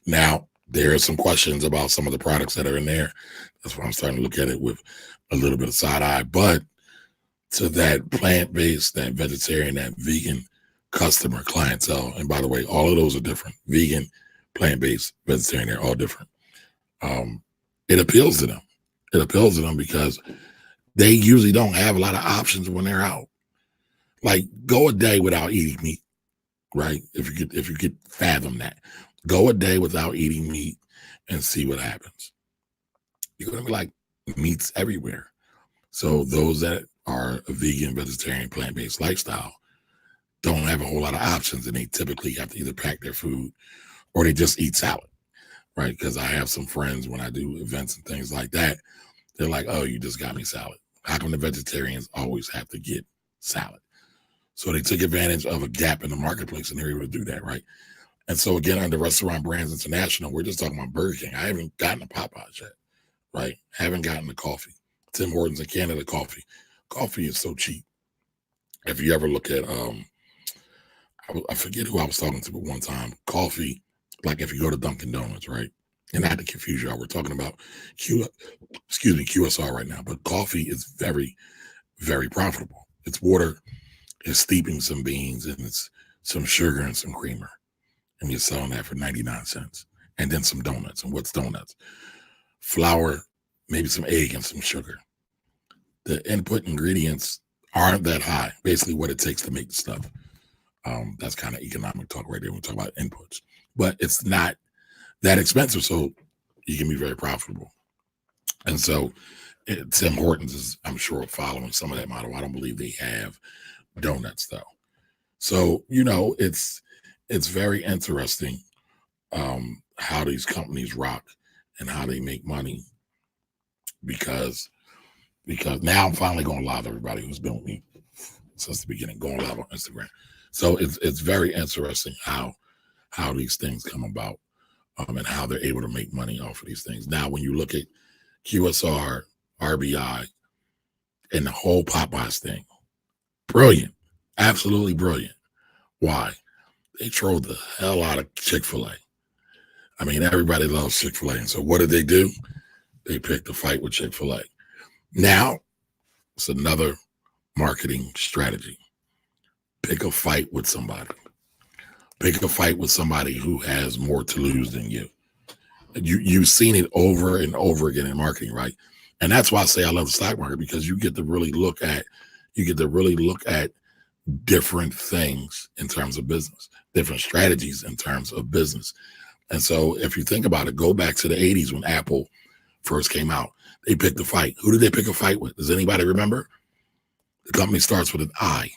Now, there are some questions about some of the products that are in there. That's why I'm starting to look at it with a little bit of side eye. But to that plant-based, that vegetarian, that vegan customer clientele, and by the way, all of those are different. Vegan, plant-based, vegetarian, they're all different. It appeals to them. It appeals to them because they usually don't have a lot of options when they're out. Like, go a day without eating meat, right? If you could fathom that. Go a day without eating meat and see what happens. You're going to be like, meat's everywhere. So those that are a vegan, vegetarian, plant-based lifestyle don't have a whole lot of options, and they typically have to either pack their food or they just eat salad, right? Because I have some friends when I do events and things like that, they're like, oh, you just got me salad. How come the vegetarians always have to get salad? So they took advantage of a gap in the marketplace, and they're able to do that, right? And so again, under Restaurant Brands International, we're just talking about Burger King. I haven't gotten a Popeyes yet, right? Haven't gotten the coffee. Tim Hortons in Canada coffee. Coffee is so cheap. If you ever look at, I forget who I was talking to, but one time, coffee, like if you go to Dunkin' Donuts, right? And not to confuse y'all, we're talking about QSR right now, but coffee is very, very profitable. It's water, it's steeping some beans, and it's some sugar and some creamer. And you're selling that for 99 cents. and then some donuts. And what's donuts? Flour, maybe some egg and some sugar. The input ingredients aren't that high. Basically, what it takes to make the stuff. That's kind of economic talk right there when we talk about inputs. But it's not that expensive, so you can be very profitable. And so Tim Hortons is, I'm sure, following some of that model. I don't believe they have donuts though. So it's very interesting how these companies rock and how they make money because now I'm finally going live. Everybody who's been with me since the beginning, going live on Instagram. So it's very interesting how these things come about and how they're able to make money off of these things. Now, when you look at QSR, RBI, and the whole Popeyes thing, brilliant, absolutely brilliant. Why? They trolled the hell out of Chick-fil-A. I mean, everybody loves Chick-fil-A. And so what did they do? They picked a fight with Chick-fil-A. Now, it's another marketing strategy. Pick a fight with somebody. Pick a fight with somebody who has more to lose than you. You've seen it over and over again in marketing, right? And that's why I say I love the stock market, because you get to really look at different things in terms of business, different strategies in terms of business. And so if you think about it, go back to the 80s when Apple first came out. They picked a fight. Who did they pick a fight with? Does anybody remember? The company starts with an I.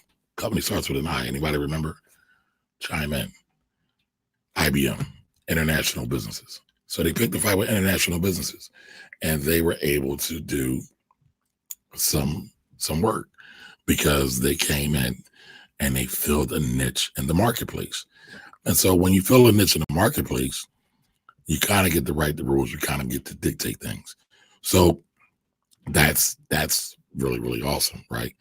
Anybody remember? Chime in. IBM, International Businesses. So they picked a fight with international businesses, and they were able to do some work because they came in and they filled a niche in the marketplace. And so when you fill a niche in the marketplace, you kind of get to write the rules. You kind of get to dictate things. So that's really, really awesome, right?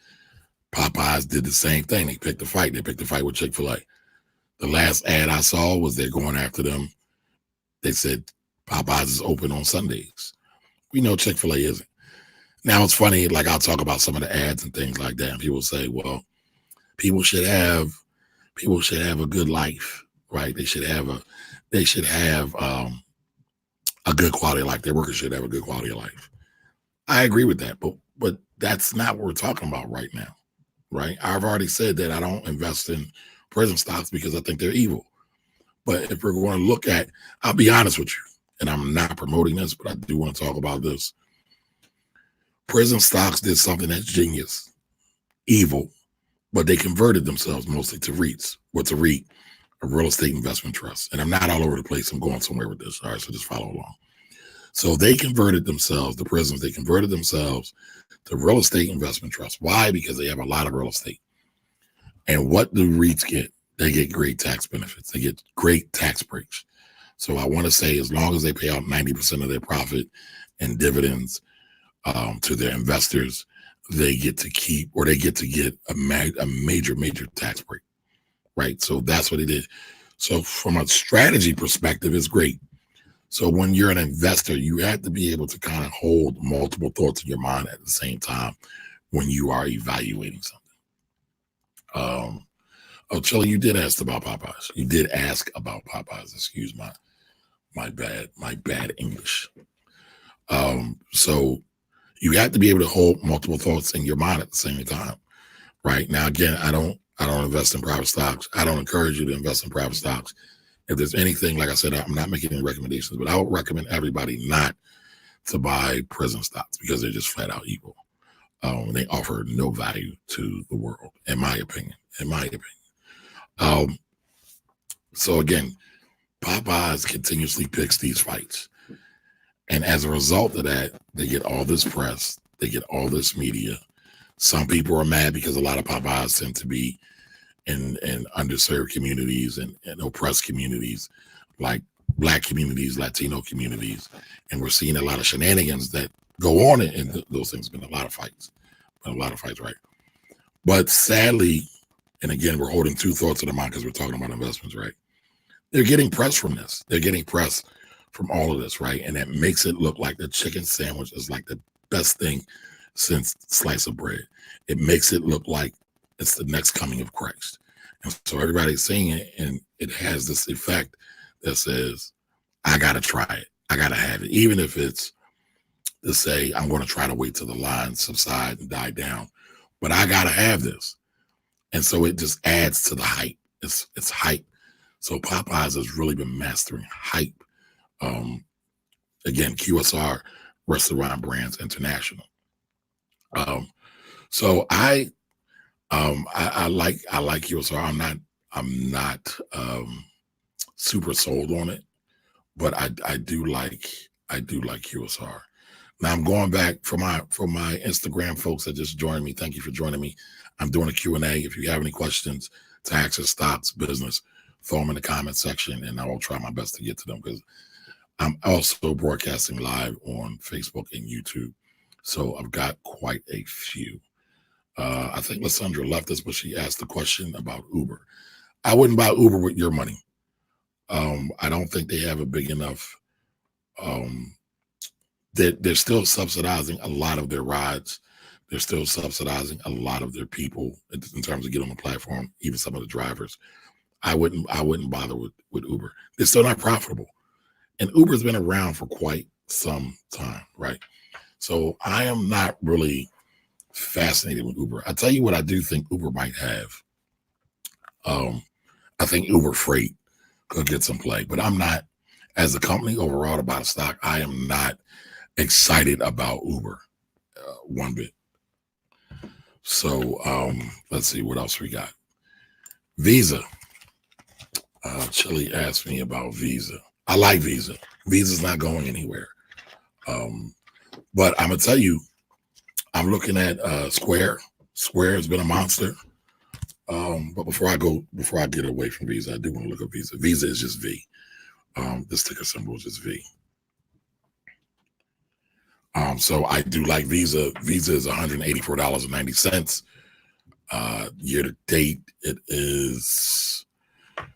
Popeyes did the same thing. They picked a fight. They picked a fight with Chick-fil-A. The last ad I saw was they're going after them. They said Popeyes is open on Sundays. We know Chick-fil-A isn't. Now it's funny, like I'll talk about some of the ads and things like that, and people say, well, people should have a good life, right? They should have a good quality of life. Their workers should have a good quality of life. I agree with that, but that's not what we're talking about right now, right? I've already said that I don't invest in prison stocks because I think they're evil. But if we're going to look at, I'll be honest with you, and I'm not promoting this, but I do want to talk about this. Prison stocks did something that's genius, evil, but they converted themselves mostly to REITs. What's a REIT? A real estate investment trust. And I'm not all over the place. I'm going somewhere with this. All right, so just follow along. So they converted themselves, the prisons, they converted themselves to real estate investment trust. Why? Because they have a lot of real estate. And what do REITs get? They get great tax benefits. They get great tax breaks. So I want to say, as long as they pay out 90% of their profit in dividends to their investors, they get to keep, or they get to get a major tax break, right? So that's what it did. So from a strategy perspective, it's great. So when you're an investor, you have to be able to kind of hold multiple thoughts in your mind at the same time when you are evaluating something. Chili, you did ask about Popeyes. You did ask about Popeyes. Excuse my bad English. So you have to be able to hold multiple thoughts in your mind at the same time, right? Now, again, I don't invest in private stocks. I don't encourage you to invest in private stocks. If there's anything, like I said, I'm not making any recommendations, but I would recommend everybody not to buy prison stocks because they're just flat out evil. They offer no value to the world, in my opinion. So again, Popeyes continuously picks these fights. And as a result of that, they get all this press, they get all this media. Some people are mad because a lot of Popeyes tend to be in underserved communities and oppressed communities, like Black communities, Latino communities. And we're seeing a lot of shenanigans that go on in those things. Been a lot of fights, right? But sadly, and again, we're holding two thoughts in the mind because we're talking about investments, right? They're getting press from this. They're getting press from all of this, right? And that makes it look like the chicken sandwich is like the best thing since slice of bread. It makes it look like it's the next coming of Christ. And so everybody's saying it, and it has this effect that says, I got to try it. I got to have it. Even if it's to say, I'm going to try to wait till the lines subside and die down, but I got to have this. And so it just adds to the hype. It's hype. So Popeyes has really been mastering hype. Um, Again, QSR, Restaurant Brands International. So I like QSR. I'm not super sold on it, but I do like QSR. Now I'm going back for my Instagram folks that just joined me. Thank you for joining me. I'm doing a Q&A. If you have any questions to access stocks, business, throw them in the comment section, and I will try my best to get to them because I'm also broadcasting live on Facebook and YouTube. So I've got quite a few. I think Lysandra left us, but she asked the question about Uber. I wouldn't buy Uber with your money. I don't think they have a big enough. They're still subsidizing a lot of their rides. They're still subsidizing a lot of their people in terms of getting on the platform. Even some of the drivers. I wouldn't bother with Uber. They're still not profitable. And Uber's been around for quite some time, right? So I am not really fascinated with Uber. I tell you what I do think Uber might have. I think Uber Freight could get some play, but I'm not, as a company overall about a stock, I am not excited about Uber one bit. So let's see what else we got. Visa. Chili asked me about Visa. I like Visa. Visa's not going anywhere. But I'm gonna tell you, I'm looking at Square. Square has been a monster. But before I get away from Visa, I do want to look at Visa. Visa is just V. The sticker symbol is just V. So I do like Visa. Visa is $184.90. Year to date, it is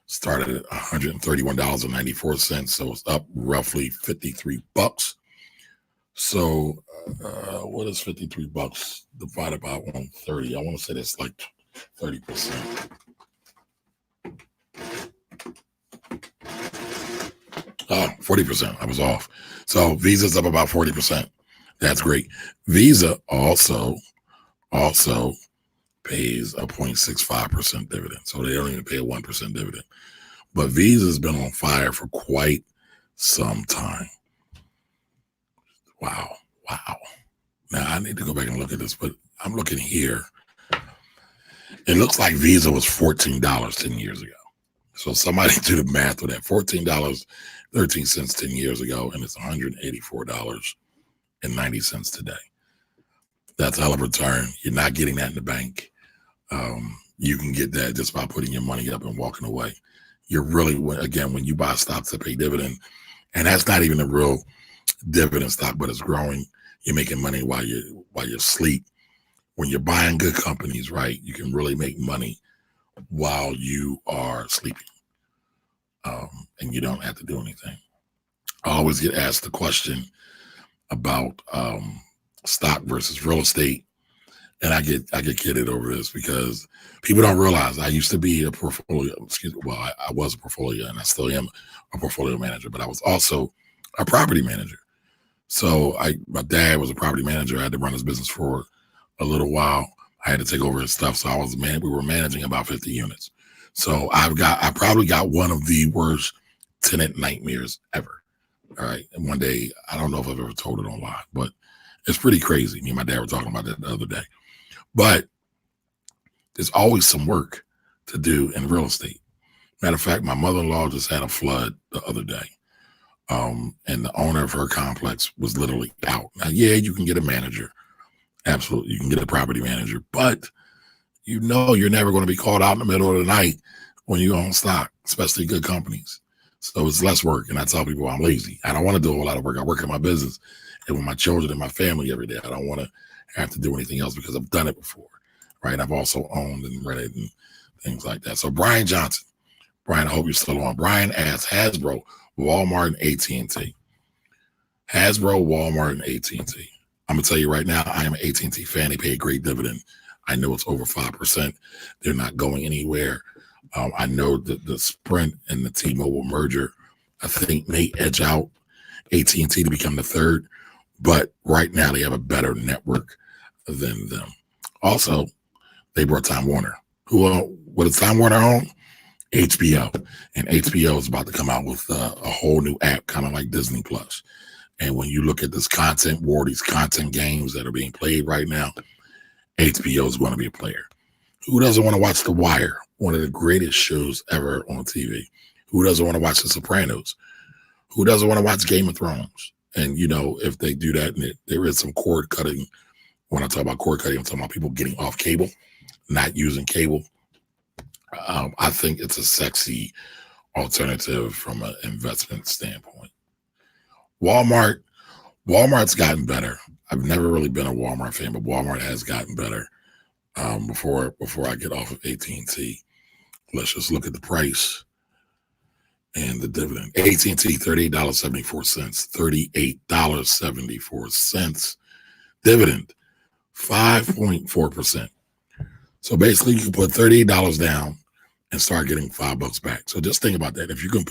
started at $131.94. So it's up roughly $53. So what is $53 divided by 130? I want to say that's like 30%. 40%. I was off. So Visa's up about 40%. That's great. Visa also pays a 0.65% dividend. So they don't even pay a 1% dividend. But Visa's been on fire for quite some time. Wow. Now I need to go back and look at this, but I'm looking here. It looks like Visa was $14 10 years ago. So somebody do the math with that. $14.13 10 years ago, and it's $184.90 today. That's a hell of a return. You're not getting that in the bank. You can get that just by putting your money up and walking away. You're really, again, when you buy stocks that pay dividend, and that's not even a real dividend stock, but it's growing. You're making money while you sleep. When you're buying good companies, right, you can really make money while you are sleeping, and you don't have to do anything. I always get asked the question about stock versus real estate, and I get kidded over this because people don't realize I used to be a portfolio. I was a portfolio, and I still am a portfolio manager, but I was also a property manager. So my dad was a property manager. I had to run his business for a little while. I had to take over his stuff. So we were managing about 50 units. So I probably got one of the worst tenant nightmares ever. All right. And one day, I don't know if I've ever told it online, but it's pretty crazy. Me and my dad were talking about that the other day. But there's always some work to do in real estate. Matter of fact, my mother-in-law just had a flood the other day. And the owner of her complex was literally out. Now, yeah, you can get a manager. Absolutely. You can get a property manager, but you're never going to be called out in the middle of the night when you own stock, especially good companies. So it's less work. And I tell people I'm lazy. I don't want to do a whole lot of work. I work in my business and with my children and my family every day. I don't want to have to do anything else because I've done it before, right? I've also owned and rented and things like that. So Brian Johnson, I hope you're still on. Brian asks, Hasbro, Walmart, and AT&T. Hasbro, Walmart, and AT&T. I'm going to tell you right now, I am an AT&T fan. They pay a great dividend. I know it's over 5%. They're not going anywhere. I know that the Sprint and the T-Mobile merger I think may edge out AT&T to become the third, but right now they have a better network than them. Also, they brought Time Warner. What is Time Warner on? HBO. And HBO is about to come out with a whole new app, kind of like Disney Plus. And when you look at this content war, these content games that are being played right now, HBO is going to be a player. Who doesn't want to watch The Wire, one of the greatest shows ever on TV? Who doesn't want to watch The Sopranos? Who doesn't want to watch Game of Thrones? And, if they do that, and there is some cord cutting. When I talk about cord cutting, I'm talking about people getting off cable, not using cable. I think it's a sexy alternative from an investment standpoint. Walmart's gotten better. I've never really been a Walmart fan, but Walmart has gotten better. Before I get off of AT&T, let's just look at the price and the dividend. AT&T, $38.74. $38.74. Dividend, 5.4%. So basically, you can put $38 down and start getting $5 back. So just think about that. If you can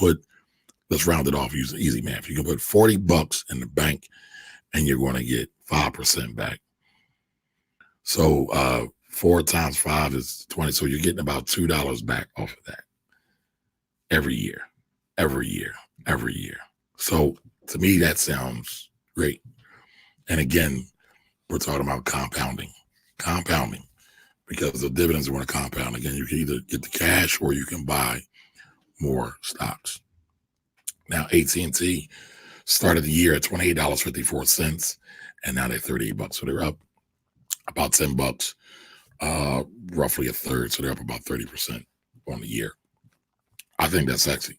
let's round it off using easy math. You can put $40 in the bank and you're going to get 5% back. So 4 times 5 is 20. So you're getting about $2 back off of that every year. So to me, that sounds great. And again, we're talking about compounding, because the dividends are going to compound. Again, you can either get the cash or you can buy more stocks. Now, AT&T started the year at $28.54, and now they're $38. So they're up about $10, roughly a third. So they're up about 30% on the year. I think that's sexy.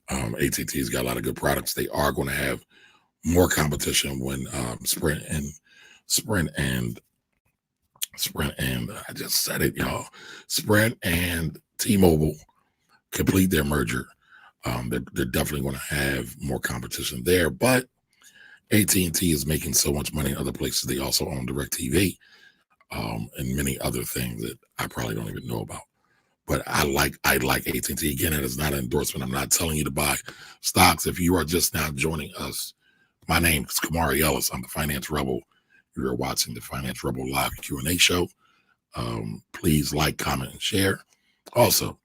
AT&T's got a lot of good products. They are going to have more competition when Sprint and I just said it, y'all. Sprint and T-Mobile complete their merger. They're definitely going to have more competition there, but AT&T is making so much money in other places. They also own DirecTV and many other things that I probably don't even know about. But I like AT&T. Again, it is not an endorsement. I'm not telling you to buy stocks. If you are just now joining us, my name is Kamari Ellis. I'm the Finance Rebel. You are watching the Finance Rebel live Q&A show. Please like, comment, and share. Also,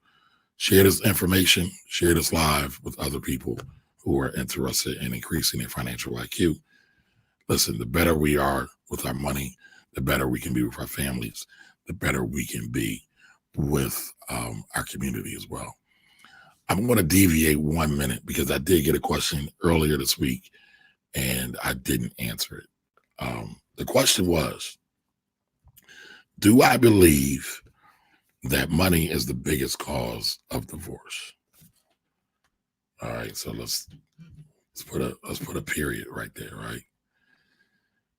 share this information, share this live with other people who are interested in increasing their financial IQ. Listen, the better we are with our money, the better we can be with our families, the better we can be with our community as well. I'm going to deviate 1 minute because I did get a question earlier this week and I didn't answer it. The question was, do I believe that money is the biggest cause of divorce? All right, so let's put a period right there, right?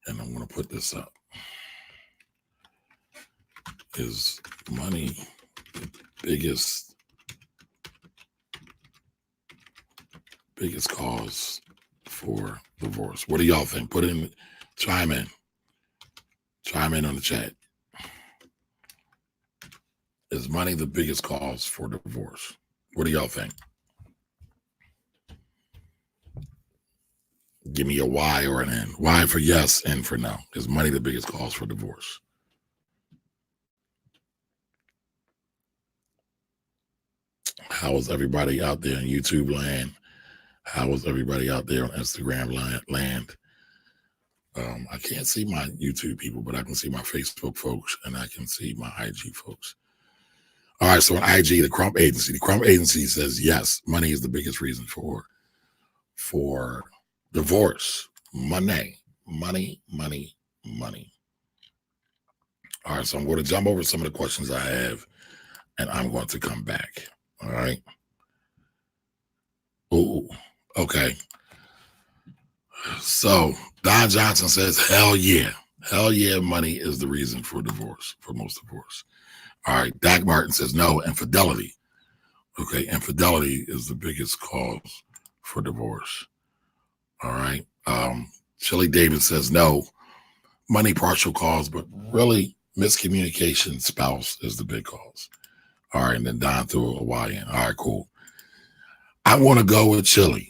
And I'm going to put this up. Is money the biggest cause for divorce? What do y'all think? Chime in on the chat. Is money the biggest cause for divorce? What do y'all think? Give me a Y or an N. Y for yes, N for no. Is money the biggest cause for divorce? How is everybody out there in YouTube land? How is everybody out there on Instagram land? I can't see my YouTube people, but I can see my Facebook folks and I can see my IG folks. All right, so on IG, the Crump Agency says, yes, money is the biggest reason for divorce. Money. All right, so I'm going to jump over some of the questions I have, and I'm going to come back. All right. Ooh, okay. So Don Johnson says, hell yeah. Hell yeah, money is the reason for divorce, for most divorce. All right, Dak Martin says no, infidelity. Okay, infidelity is the biggest cause for divorce. All right. Shelley Davis says no, money partial cause, but really miscommunication, spouse is the big cause. All right, and then Don threw a Y in. All right, cool. I want to go with Shelley.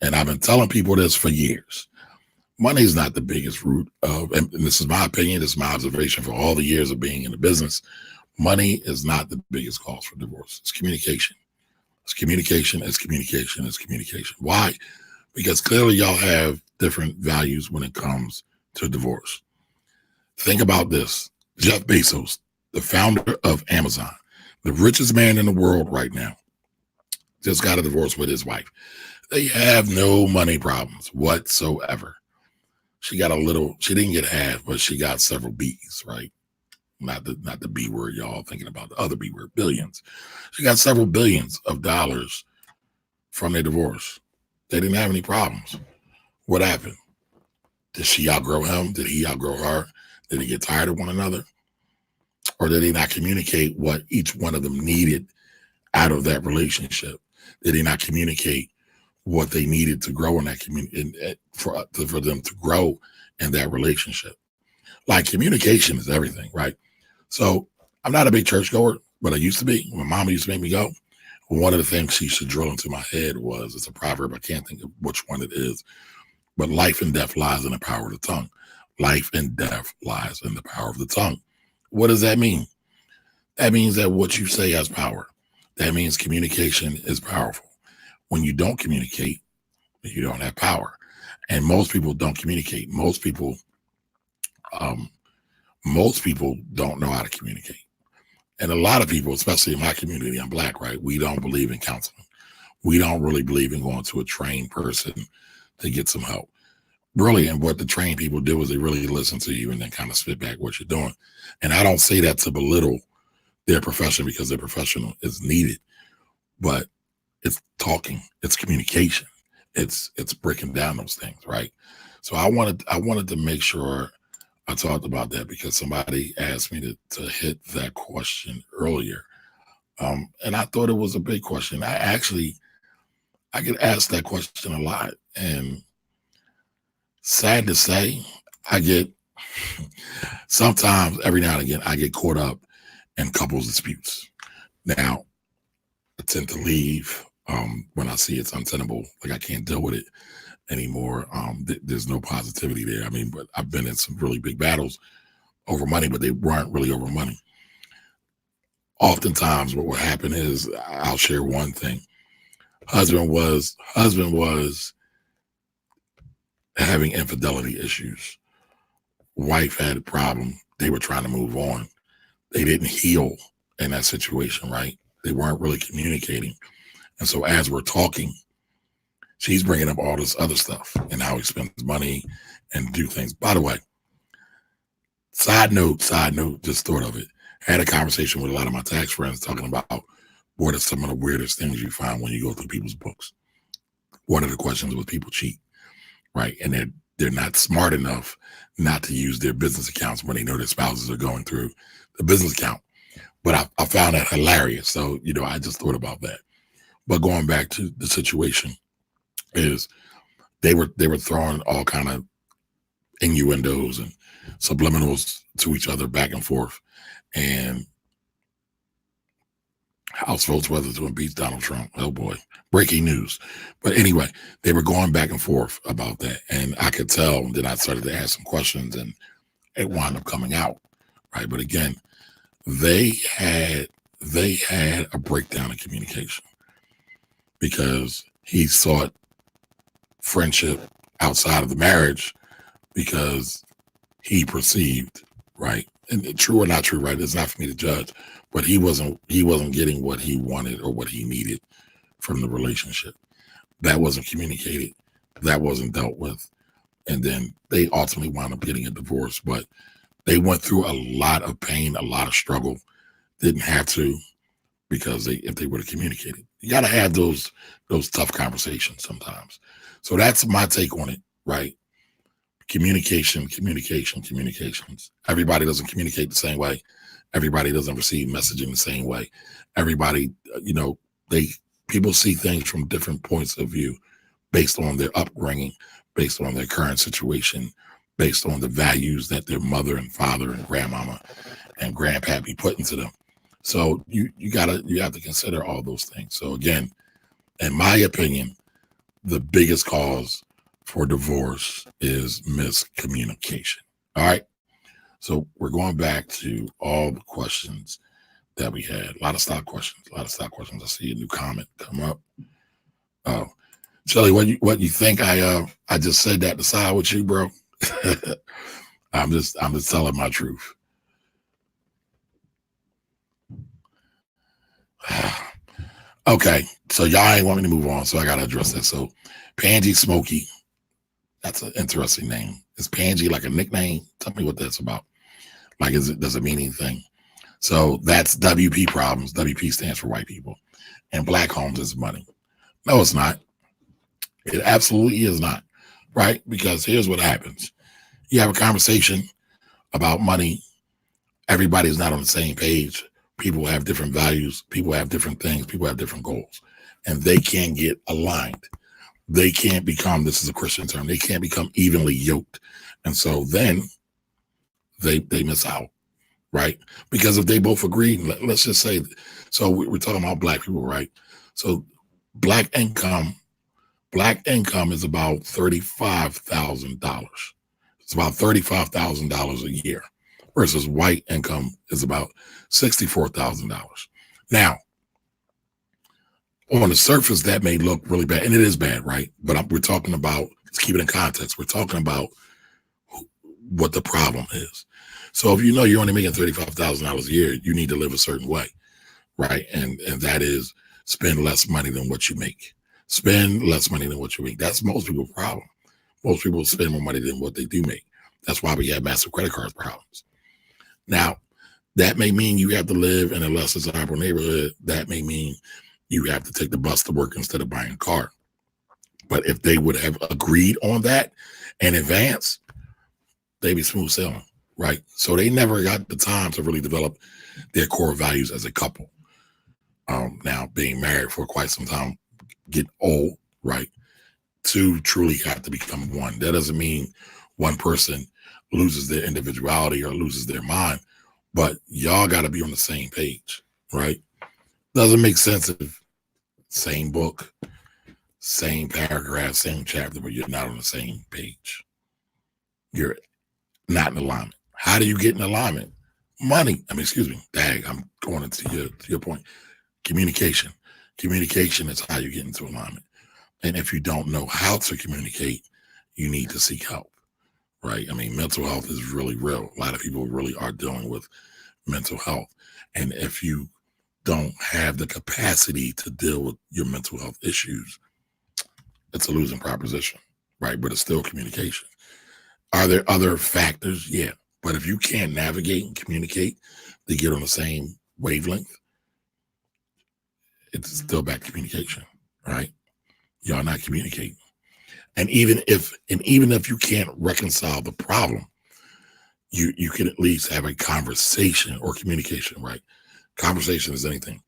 And I've been telling people this for years. Money is not the biggest root of, and this is my opinion, this is my observation for all the years of being in the business. Money is not the biggest cause for divorce. It's communication. It's communication. It's communication. It's communication. Why? Because clearly y'all have different values when it comes to divorce. Think about this. Jeff Bezos, the founder of Amazon, the richest man in the world right now, just got a divorce with his wife. They have no money problems whatsoever. She got a little, she didn't get half, but she got several B's, right? Not the B word y'all thinking about, the other B word, billions. She got several billions of dollars from their divorce. They didn't have any problems. What happened? Did she outgrow him? Did he outgrow her? Did they get tired of one another? Or did they not communicate what each one of them needed out of that relationship? Did they not communicate what they needed to grow in that community, for them to grow in that relationship? Like, communication is everything, right? So I'm not a big churchgoer, but I used to be. My mama used to make me go. One of the things she should drill into my head was, it's a proverb, I can't think of which one it is, but life and death lies in the power of the tongue. Life and death lies in the power of the tongue. What does that mean? That means that what you say has power. That means communication is powerful. When you don't communicate, you don't have power. And most people don't communicate. Most people don't know how to communicate. And a lot of people, especially in my community, I'm Black, right? We don't believe in counseling. We don't really believe in going to a trained person to get some help. Really, and what the trained people do is they really listen to you and then kind of spit back what you're doing. And I don't say that to belittle their profession, because their professional is needed, but it's talking, it's communication, it's breaking down those things, right? So I wanted to make sure I talked about that, because somebody asked me to hit that question earlier. And I thought it was a big question. I get asked that question a lot. And sad to say, I get, sometimes, every now and again, I get caught up in couples disputes. Now, I tend to leave when I see it's untenable, like I can't deal with it anymore. There's no positivity there. I mean, but I've been in some really big battles over money, but they weren't really over money. Oftentimes what will happen is, I'll share one thing. Husband was having infidelity issues. Wife had a problem. They were trying to move on. They didn't heal in that situation, right? They weren't really communicating. And so as we're talking, she's bringing up all this other stuff and how he spends money and do things. By the way, side note, just thought of it. Had a conversation with a lot of my tax friends talking about what are some of the weirdest things you find when you go through people's books. One of the questions was people cheat, right? And they're not smart enough not to use their business accounts when they know their spouses are going through the business account. But I found that hilarious. So, I just thought about that. But going back to the situation, is they were throwing all kind of innuendos and subliminals to each other back and forth. And House votes whether to impeach Donald Trump. Oh boy, breaking news. But anyway, they were going back and forth about that. And I could tell, then I started to ask some questions and it wound up coming out, right? But again, they had a breakdown in communication, because he sought friendship outside of the marriage because he perceived, right? And true or not true, right? It's not for me to judge, but he wasn't getting what he wanted or what he needed from the relationship. That wasn't communicated. That wasn't dealt with. And then they ultimately wound up getting a divorce, but they went through a lot of pain, a lot of struggle. Didn't have to, because if they would have communicated. You got to have those tough conversations sometimes. So that's my take on it, right? Communications. Everybody doesn't communicate the same way. Everybody doesn't receive messaging the same way. Everybody, people see things from different points of view based on their upbringing, based on their current situation, based on the values that their mother and father and grandmama and grandpappy put into them. So you have to consider all those things. So again, in my opinion, the biggest cause for divorce is miscommunication. All right. So we're going back to all the questions that we had. A lot of stock questions. I see a new comment come up. Oh, Shelly, what you think? I just said that to side with you, bro. I'm just telling my truth. Okay, so y'all ain't want me to move on, so I gotta address that. So, Pangy Smokey, that's an interesting name. Is Pangy like a nickname? Tell me what that's about. Like, does it mean anything? So that's WP problems. WP stands for white people, and black homes is money. No, it's not. It absolutely is not, right? Because here's what happens: you have a conversation about money. Everybody's not on the same page. People have different values. People have different things. People have different goals, and they can't get aligned. They can't become, this is a Christian term, they can't become evenly yoked. And so then they miss out, right? Because if they both agree, let's just say, so we're talking about black people, right? So black income is about $35,000. It's about $35,000 a year versus white income is about $64,000. Now, on the surface, that may look really bad, and it is bad, right? But we're talking about, let's keep it in context. We're talking about what the problem is. So if you know you're only making $35,000 a year, you need to live a certain way, right? And that is spend less money than what you make. Spend less money than what you make. That's most people's problem. Most people spend more money than what they do make. That's why we have massive credit card problems. Now, that may mean you have to live in a less desirable neighborhood. That may mean you have to take the bus to work instead of buying a car. But if they would have agreed on that in advance, they'd be smooth sailing, right? So they never got the time to really develop their core values as a couple. Now, being married for quite some time, get old, right? Two truly have to become one. That doesn't mean one person loses their individuality or loses their mind, but y'all got to be on the same page, right? Doesn't make sense if same book, same paragraph, same chapter, but you're not on the same page. You're not in alignment. How do you get in alignment? Money. I'm going into your point. Communication. Communication is how you get into alignment. And if you don't know how to communicate, you need to seek help, right? I mean, mental health is really real. A lot of people really are dealing with mental health. And if you don't have the capacity to deal with your mental health issues, it's a losing proposition, right? But it's still communication. Are there other factors? Yeah. But if you can't navigate and communicate to get on the same wavelength, it's still back to communication, right? Y'all not communicating. And even if you can't reconcile the problem, you can at least have a conversation or communication, right? Conversation is anything.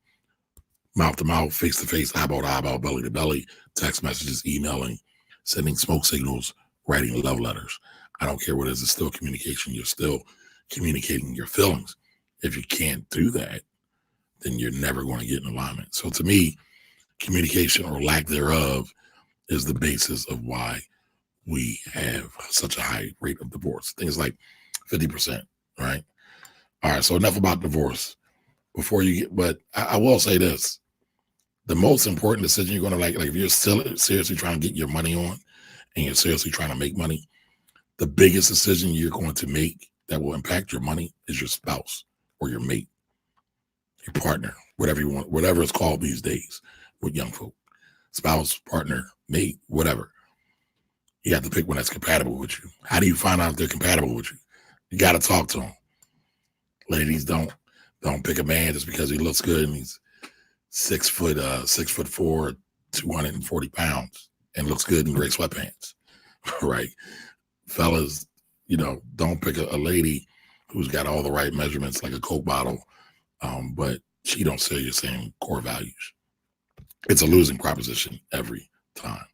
Mouth to mouth, face to face, eyeball to eyeball, belly to belly, text messages, emailing, sending smoke signals, writing love letters. I don't care what it is, it's still communication. You're still communicating your feelings. If you can't do that, then you're never going to get in alignment. So to me, communication or lack thereof is the basis of why we have such a high rate of divorce. Things like 50%, right? All right, so enough about divorce. Before you get, but I will say this: the most important decision you're going to like if you're still seriously trying to get your money on, and you're seriously trying to make money, the biggest decision you're going to make that will impact your money is your spouse or your mate, your partner, whatever you want, whatever it's called these days with young folk. Spouse, partner, mate, whatever. You have to pick one that's compatible with you. How do you find out if they're compatible with you? You got to talk to them. Ladies, don't pick a man just because he looks good and he's 6'4", 240 pounds, and looks good in gray sweatpants, right? Fellas, don't pick a lady who's got all the right measurements like a Coke bottle, but she don't share your same core values. It's a losing proposition every time.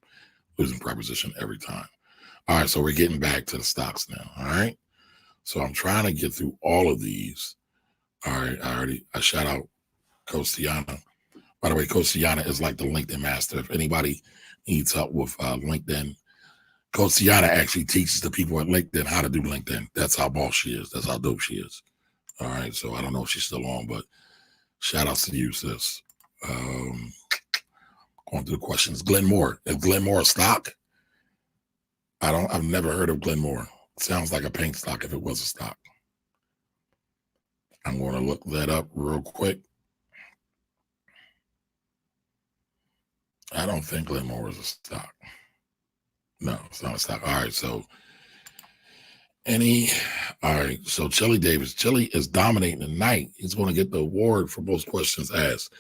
Losing proposition every time. All right, so we're getting back to the stocks now. All right. So I'm trying to get through all of these. All right, I shout out Coach Tiana. By the way, Coach Tiana is like the LinkedIn master. If anybody eats up with LinkedIn. Coach Tiana actually teaches the people at LinkedIn how to do LinkedIn. That's how boss she is. That's how dope she is. All right. So I don't know if she's still on, but shout outs to you, sis. Going through the questions. Glenmore. Is Glenmore a stock? I've never heard of Glenmore. Sounds like a paint stock if it was a stock. I'm going to look that up real quick. I don't think Glenmore is a stock. No, it's not a stock. All right, so so Chili Davis. Chili is dominating tonight. He's going to get the award for most questions asked.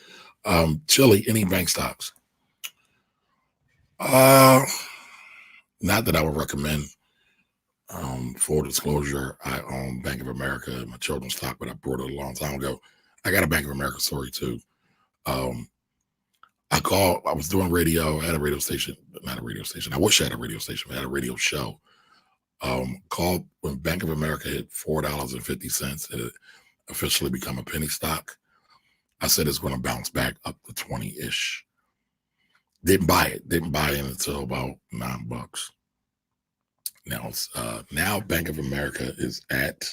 Chili, any bank stocks? Not that I would recommend. Full disclosure, I own Bank of America, my children's stock, but I bought it a long time ago. I got a Bank of America story too. I was doing radio, I had a radio station, not a radio station. I wish I had a radio station, but I had a radio show. Called when Bank of America hit $4.50, it officially become a penny stock. I said it's going to bounce back up to 20-ish. Didn't buy it until about $9. Now Bank of America is at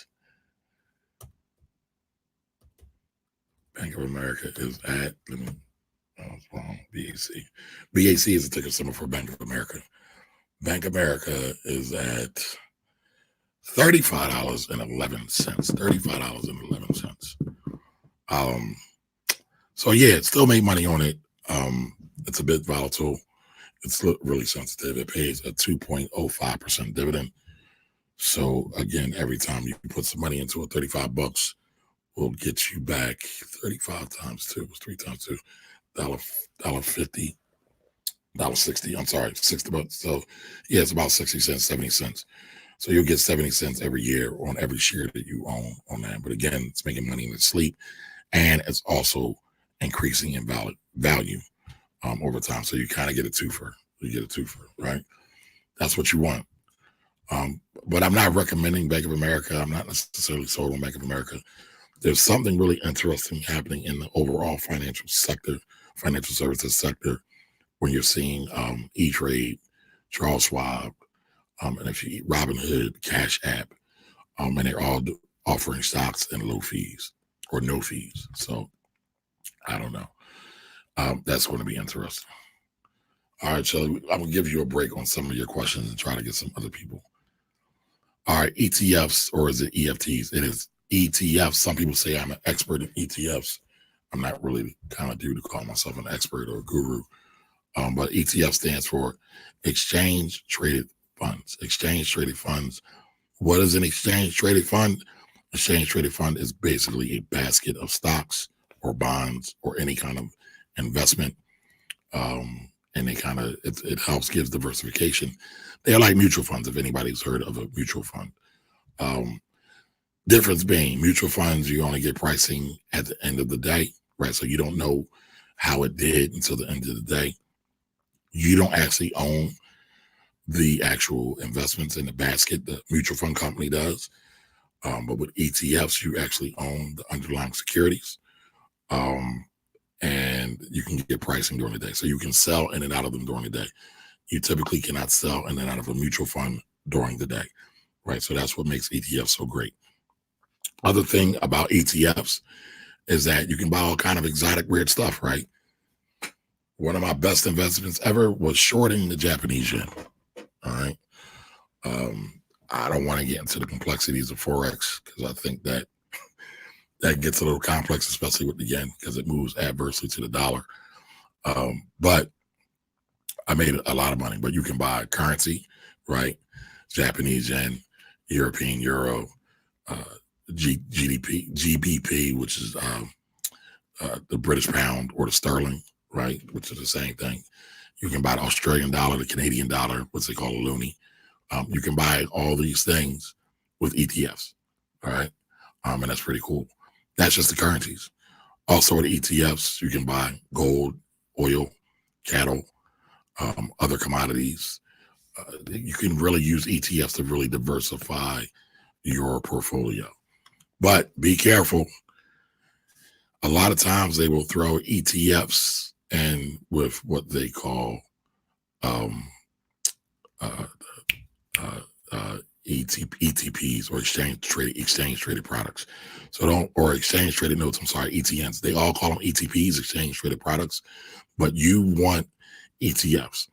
BAC. BAC is the ticker symbol for Bank of America. Bank of America is at $35.11. $35.11. So yeah, it still made money on it. It's a bit volatile. It's really sensitive. It pays a 2.05% dividend. So again, every time you put some money into it, $35 will get you back 35 times 2. It's 3 times 2. $1.50. $1.60. I'm sorry, $60. So yeah, it's about 60 cents, 70 cents. So you'll get 70 cents every year on every share that you own on that. But again, it's making money in its sleep, and it's also increasing in value over time. So you kind of get a twofer. Right? That's what you want. But I'm not recommending Bank of America. I'm not necessarily sold on Bank of America. There's something really interesting happening in the overall financial services sector, when you're seeing E-Trade, Charles Schwab, and if you eat Robinhood, Cash App, and they're all offering stocks and low fees or no fees. So I don't know. That's going to be interesting. All right, Shelly, I'm going to give you a break on some of your questions and try to get some other people. All right, ETFs, or is it EFTs? It is ETFs. Some people say I'm an expert in ETFs. I'm not really the kind of dude to call myself an expert or a guru. But ETF stands for Exchange Traded Funds. Exchange Traded Funds. What is an exchange traded fund? Exchange traded fund is basically a basket of stocks or bonds or any kind of investment. And it helps gives diversification. They're like mutual funds, if anybody's heard of a mutual fund. Difference being, mutual funds, you only get pricing at the end of the day, right? So you don't know how it did until the end of the day. You don't actually own the actual investments in the basket. The mutual fund company does. But with ETFs, you actually own the underlying securities. And you can get pricing during the day. So you can sell in and out of them during the day. You typically cannot sell in and out of a mutual fund during the day, right? So that's what makes ETFs so great. Other thing about ETFs is that you can buy all kind of exotic, weird stuff, right? One of my best investments ever was shorting the Japanese yen, all right? I don't want to get into the complexities of Forex because I think that gets a little complex, especially with the yen, because it moves adversely to the dollar. But I made a lot of money. But you can buy currency, right? Japanese yen, European euro, GBP, which is the British pound, or the sterling, right? Which is the same thing. You can buy the Australian dollar, the Canadian dollar, what they call a loonie. You can buy all these things with ETFs, all right? And that's pretty cool. That's just the currencies. Also with ETFs, you can buy gold, oil, cattle, other commodities. You can really use ETFs to really diversify your portfolio. But be careful. A lot of times they will throw ETFs and with what they call um, uh, ETPs or exchange traded products. So or exchange traded notes. I'm sorry, ETNs. They all call them ETPs, exchange traded products, but you want ETFs.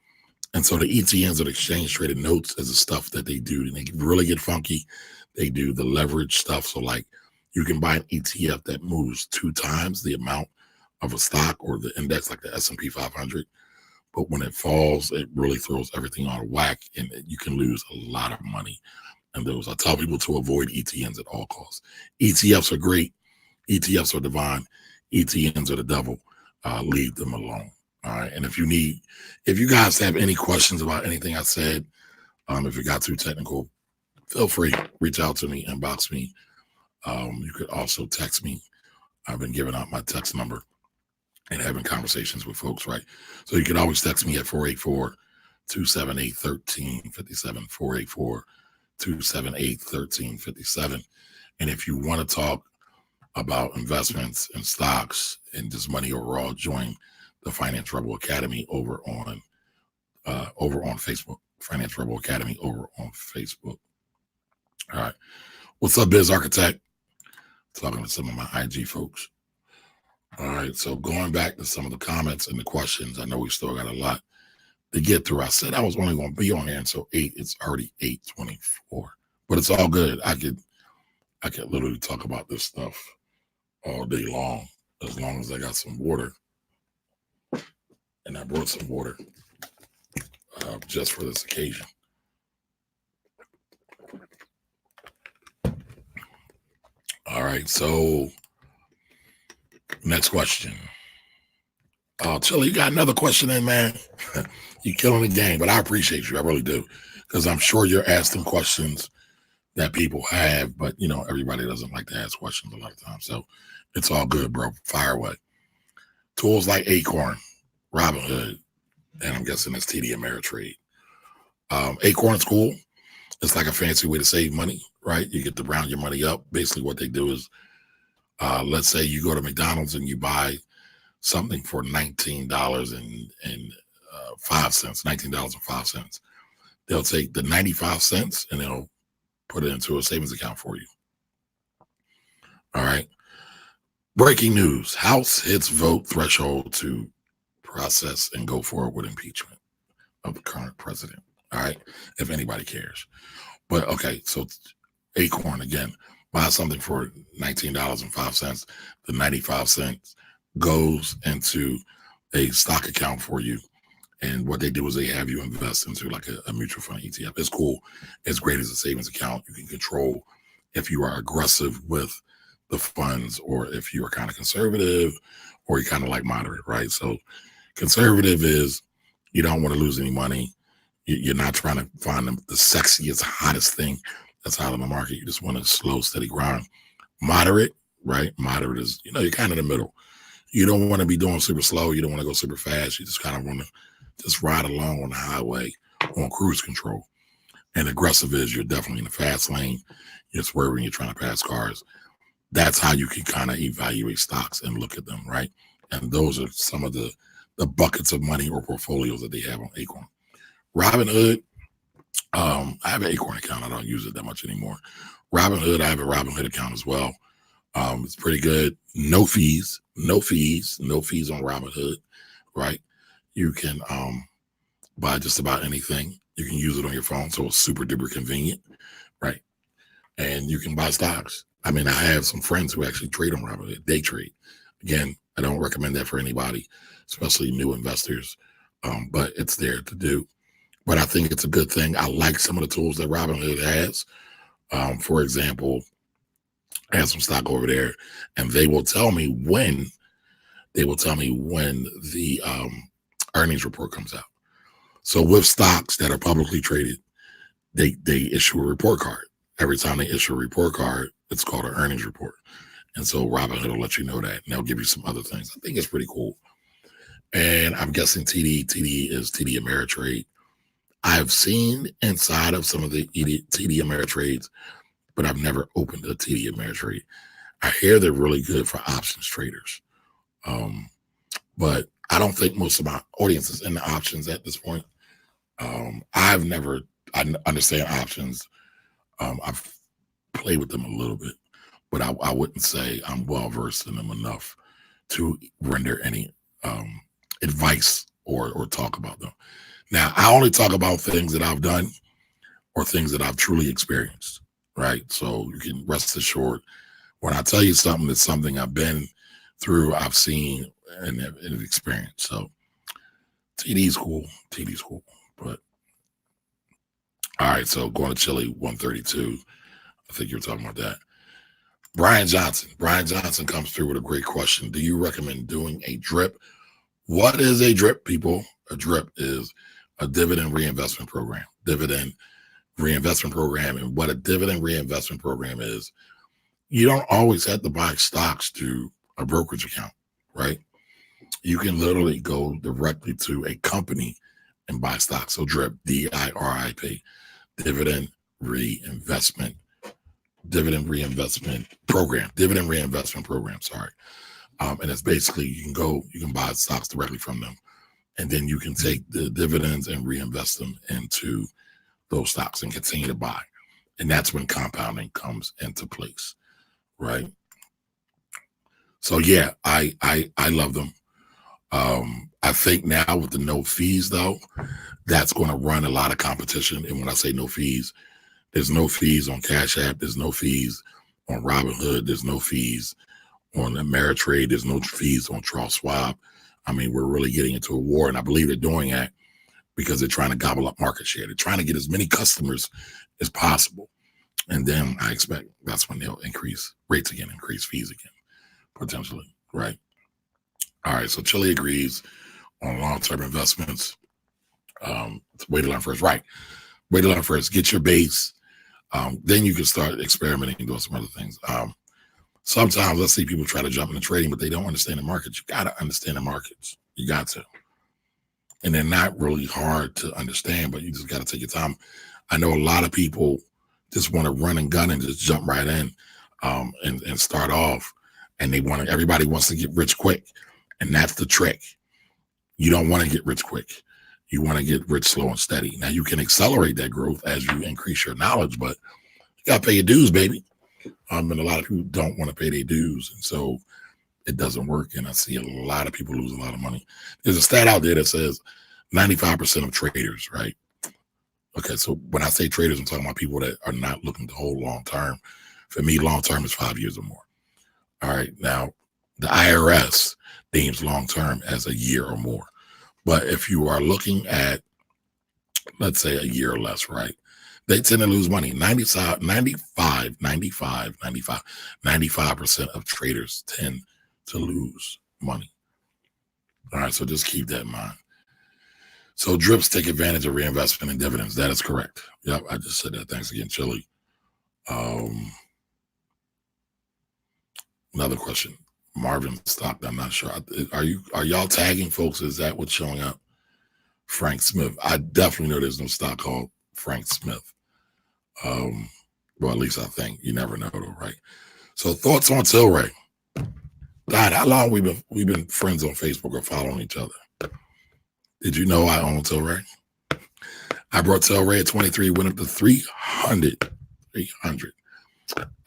And so the ETNs or the exchange traded notes is the stuff that they do, and they really get funky. They do the leverage stuff. So like you can buy an ETF that moves 2 times the amount of a stock or the index, like the S&P 500. But when it falls, it really throws everything out of whack, and you can lose a lot of money. And those, I tell people to avoid ETNs at all costs. ETFs are great. ETFs are divine. ETNs are the devil. Leave them alone. All right. And if you guys have any questions about anything I said, if it got too technical, feel free, reach out to me, inbox me. You could also text me. I've been giving out my text number and having conversations with folks, right? So you can always text me at 484-278-1357, 484-278-1357. And if you want to talk about investments and stocks and just money overall, join the Finance Rebel Academy over on Facebook. Finance Rebel Academy over on Facebook. All right. What's up, Biz Architect? Talking to some of my IG folks. All right. So going back to some of the comments and the questions, I know we still got a lot to get through. I said I was only going to be on here until 8. It's already 8:24, but it's all good. I could literally talk about this stuff all day long, as long as I got some water. And I brought some water just for this occasion. All right, so next question. Chili, you got another question in, man? You're killing the game, but I appreciate you. I really do, because I'm sure you're asking questions that people have, but everybody doesn't like to ask questions a lot of times. So it's all good, bro. Fire away. Tools like Acorn, Robinhood, and I'm guessing it's TD Ameritrade. Acorn's cool. It's like a fancy way to save money, right? You get to round your money up. Basically what they do is, let's say you go to McDonald's and you buy something for $19.05, $19.05. They'll take the 95 cents and they'll put it into a savings account for you. All right. Breaking news. House hits vote threshold to process and go forward with impeachment of the current president. All right. If anybody cares. But okay. So Acorn, again, buy something for $19.05. The 95 cents goes into a stock account for you. And what they do is they have you invest into like a mutual fund ETF. It's cool. It's great as a savings account. You can control if you are aggressive with the funds or if you are kind of conservative or you're kind of like moderate, right? So conservative is you don't want to lose any money. You're not trying to find the sexiest, hottest thing that's out in the market. You just want a slow, steady grind. Moderate, right? Moderate is, you're kind of in the middle. You don't want to be doing super slow. You don't want to go super fast. You just kind of want to just ride along on the highway on cruise control. And aggressive is you're definitely in the fast lane. You're swerving, you're trying to pass cars. That's how you can kind of evaluate stocks and look at them, right? And those are some of the buckets of money or portfolios that they have on Acorn. Robinhood, I have an Acorn account. I don't use it that much anymore. Robinhood, I have a Robinhood account as well. It's pretty good. No fees on Robinhood, right? You can buy just about anything. You can use it on your phone, so it's super duper convenient, right? And you can buy stocks. I mean, I have some friends who actually trade on Robinhood. They trade. Again, I don't recommend that for anybody, especially new investors, but it's there to do. But I think it's a good thing. I like some of the tools that Robinhood has. For example, I have some stock over there, and they will tell me when the earnings report comes out. So with stocks that are publicly traded, they issue a report card. Every time they issue a report card, it's called an earnings report. And so Robinhood will let you know that, and they'll give you some other things. I think it's pretty cool. And I'm guessing TD is TD Ameritrade. I've seen inside of some of the TD Ameritrades, but I've never opened a TD Ameritrade. I hear they're really good for options traders. But I don't think most of my audience is in the options at this point. I understand options. I've played with them a little bit, but I wouldn't say I'm well versed in them enough to render any advice or talk about them. Now, I only talk about things that I've done or things that I've truly experienced, right? So you can rest assured when I tell you something, that's something I've been through, I've seen, and experienced. So TD's cool. TD's cool. But all right, so going to Chile 132. I think you're talking about that. Brian Johnson. Brian Johnson comes through with a great question. Do you recommend doing a drip? What is a drip, people? A drip is a dividend reinvestment program. Dividend reinvestment program. And what a dividend reinvestment program is, you don't always have to buy stocks through a brokerage account, right? You can literally go directly to a company and buy stocks. So DRIP, DIRIP, dividend reinvestment program. Sorry. And it's basically you can buy stocks directly from them, and then you can take the dividends and reinvest them into those stocks and continue to buy. And that's when compounding comes into place, right? So yeah, I love them. I think now with the no fees though, that's going to run a lot of competition. And when I say no fees, there's no fees on Cash App. There's no fees on Robinhood. There's no fees on Ameritrade. There's no fees on Charles Schwab. I mean, we're really getting into a war, and I believe they're doing that because they're trying to gobble up market share. They're trying to get as many customers as possible. And then I expect that's when they'll increase rates again, increase fees again, potentially, right? All right, so Chile agrees on long-term investments. Way to learn first, right? Way to learn first. Get your base. Then you can start experimenting and doing some other things. Sometimes let's see people try to jump into trading, but they don't understand the markets. You got to understand the markets. You got to. And they're not really hard to understand, but you just got to take your time. I know a lot of people just want to run and gun and just jump right in and start off. And everybody wants to get rich quick. And that's the trick. You don't want to get rich quick. You want to get rich slow and steady. Now you can accelerate that growth as you increase your knowledge, but you got to pay your dues, baby. And a lot of people don't want to pay their dues. And so it doesn't work. And I see a lot of people lose a lot of money. There's a stat out there that says 95% of traders, right? Okay, so when I say traders, I'm talking about people that are not looking to hold long term. For me, long term is 5 years or more. All right, now the IRS deems long term as a year or more. But if you are looking at, let's say, a year or less, right, they tend to lose money. 95% of traders tend to lose money. All right, so just keep that in mind. So drips take advantage of reinvestment and dividends. That is correct. Yep, I just said that. Thanks again, Chili. Another question. Marvin stopped. I'm not sure. Are y'all tagging folks? Is that what's showing up? Frank Smith. I definitely know there's no stock called Frank Smith. Well, at least I think. You never know though, right? So thoughts on Tilray. God, how long we've been friends on Facebook or following each other? Did you know I own Tilray? I brought Tilray at 23, went up to 300.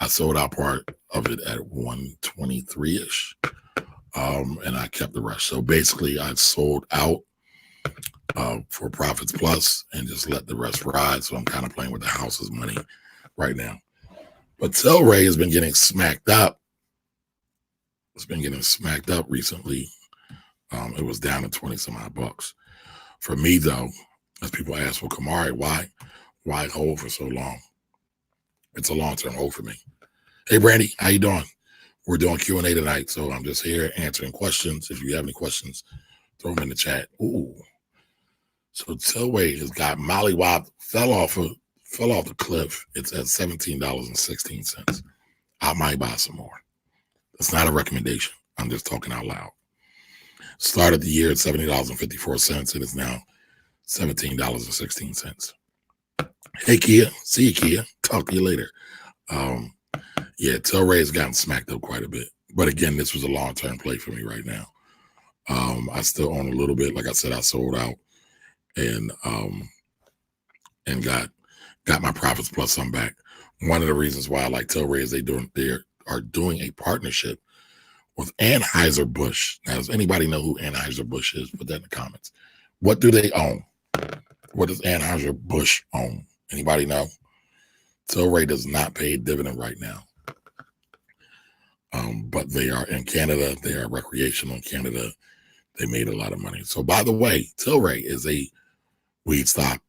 I sold out part of it at 123-ish. And I kept the rest. So basically I sold out for Profits Plus and just let the rest ride. So I'm kind of playing with the house's money right now. But Tilray has been getting smacked up. It's been getting smacked up recently. It was down to 20 some odd bucks. For me though, as people ask, well, Kamari, why hold for so long? It's a long-term hold for me. Hey, Brandy, how you doing? We're doing Q&A tonight, so I'm just here answering questions. If you have any questions, throw them in the chat. Ooh. So Tilray has got mollywopped, fell off the cliff. It's at $17.16. I might buy some more. That's not a recommendation. I'm just talking out loud. Started the year at $70.54 and it's now $17.16. Hey, Kia. See you, Kia. Talk to you later. Yeah, Tilray has gotten smacked up quite a bit. But again, this was a long-term play for me right now. I still own a little bit. Like I said, I sold out. And and got my profits plus some back. One of the reasons why I like Tilray is they are doing a partnership with Anheuser-Busch. Now, does anybody know who Anheuser-Busch is? Put that in the comments. What do they own? What does Anheuser-Busch own? Anybody know? Tilray does not pay a dividend right now. But they are in Canada. They are recreational in Canada. They made a lot of money. So, by the way, Tilray is a weed stock.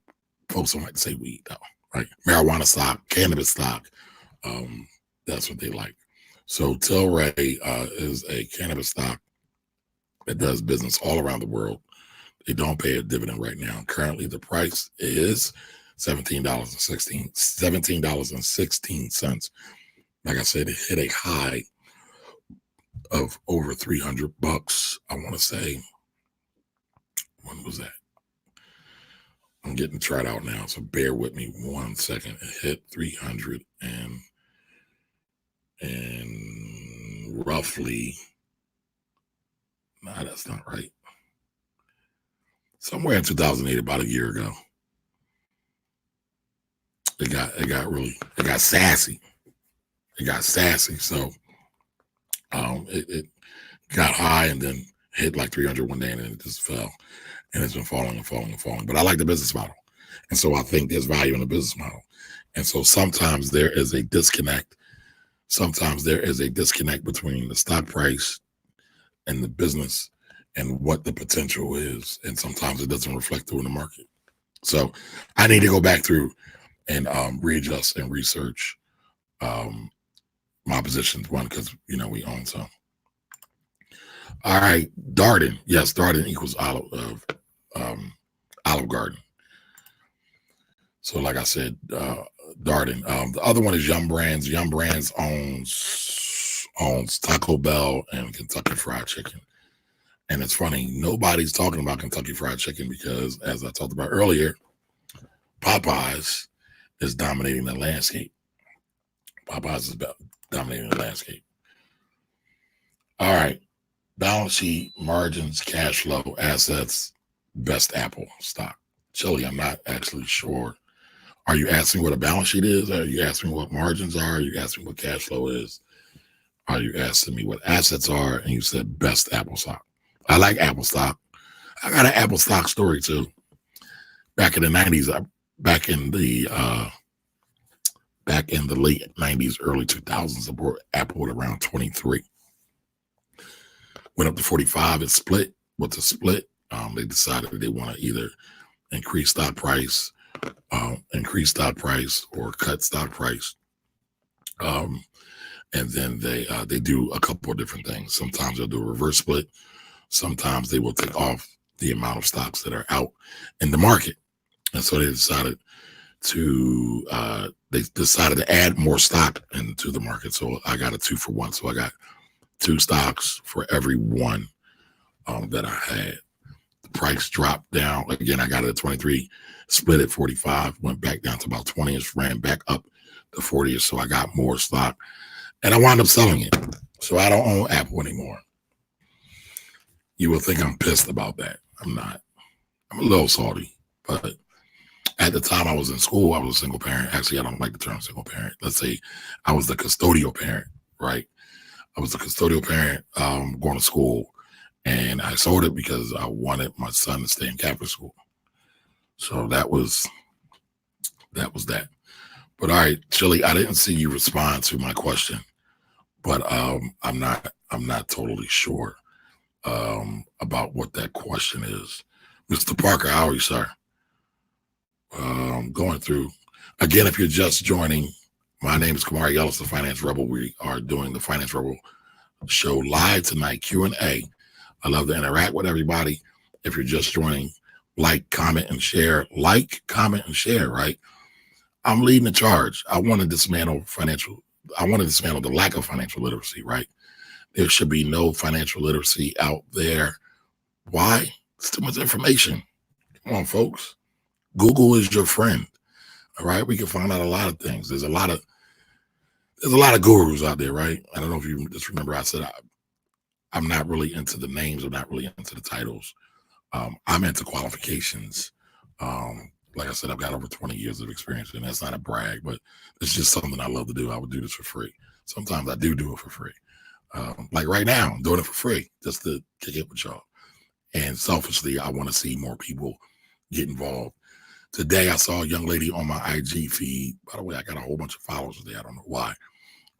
Folks don't like to say weed, though, right? Marijuana stock, cannabis stock. That's what they like. So, Tilray is a cannabis stock that does business all around the world. They don't pay a dividend right now. Currently, the price is $17.16. Like I said, it hit a high of over $300. I want to say, when was that? I'm getting the chart out now, so bear with me 1 second. It hit 300 and roughly, nah, that's not right. Somewhere in 2008, about a year ago, it got sassy. It got sassy. So it got high and then hit like 300 one day and then it just fell. And it's been falling and falling and falling. But I like the business model. And so I think there's value in the business model. And so sometimes there is a disconnect. Sometimes there is a disconnect between the stock price and the business and what the potential is. And sometimes it doesn't reflect through in the market. So I need to go back through and readjust and research my positions. One, because, we own some. All right. Darden. Yes, Darden equals Olive Garden. So like I said, Darden. The other one is Yum Brands. Yum Brands owns Taco Bell and Kentucky Fried Chicken. And it's funny, nobody's talking about Kentucky Fried Chicken because, as I talked about earlier, Popeyes is dominating the landscape. Popeyes is dominating the landscape. All right. Balance sheet, margins, cash flow, assets, best Apple stock. Chili, I'm not actually sure. Are you asking what a balance sheet is? Are you asking what margins are? Are you asking what cash flow is? Are you asking me what assets are? And you said best Apple stock. I like Apple stock. I got an Apple stock story too. Back in the 90s, back in the late 90s, early 2000s, I bought Apple at around 23. Went up to 45. It split. With the split, they decided they want to either increase stock price or cut stock price. And then they do a couple of different things. Sometimes they'll do a reverse split. Sometimes they will take off the amount of stocks that are out in the market. And so they decided to add more stock into the market. So I got a 2-for-1. So I got 2 stocks for every one that I had. The price dropped down. Again, I got it at 23, split at 45, went back down to about 20ish, ran back up to 40ish. So I got more stock and I wound up selling it. So I don't own Apple anymore. You will think I'm pissed about that. I'm not. I'm a little salty, but at the time I was in school, I was a single parent. Actually, I don't like the term single parent. Let's say I was the custodial parent, right? I was the custodial parent going to school, and I sold it because I wanted my son to stay in Catholic school. So that was that. But all right, Chili, I didn't see you respond to my question, but I'm not totally sure about what that question is. Mr. Parker, how are you, sir? Going through. Again, if you're just joining, my name is Kamari Ellis, the Finance Rebel. We are doing the Finance Rebel show live tonight, Q&A. I love to interact with everybody. If you're just joining, like, comment, and share. Like, comment, and share, right? I'm leading the charge. I want to dismantle the lack of financial literacy, right? There should be no financial literacy out there. Why? It's too much information. Come on, folks. Google is your friend. All right. We can find out a lot of things. There's a lot of gurus out there, right? I don't know if you just remember I said I'm not really into the names. I'm not really into the titles. I'm into qualifications. Like I said, I've got over 20 years of experience, and that's not a brag, but it's just something I love to do. I would do this for free. Sometimes I do it for free. Like right now, I'm doing it for free just to kick it with y'all. And selfishly, I want to see more people get involved. Today, I saw a young lady on my IG feed. By the way, I got a whole bunch of followers today. I don't know why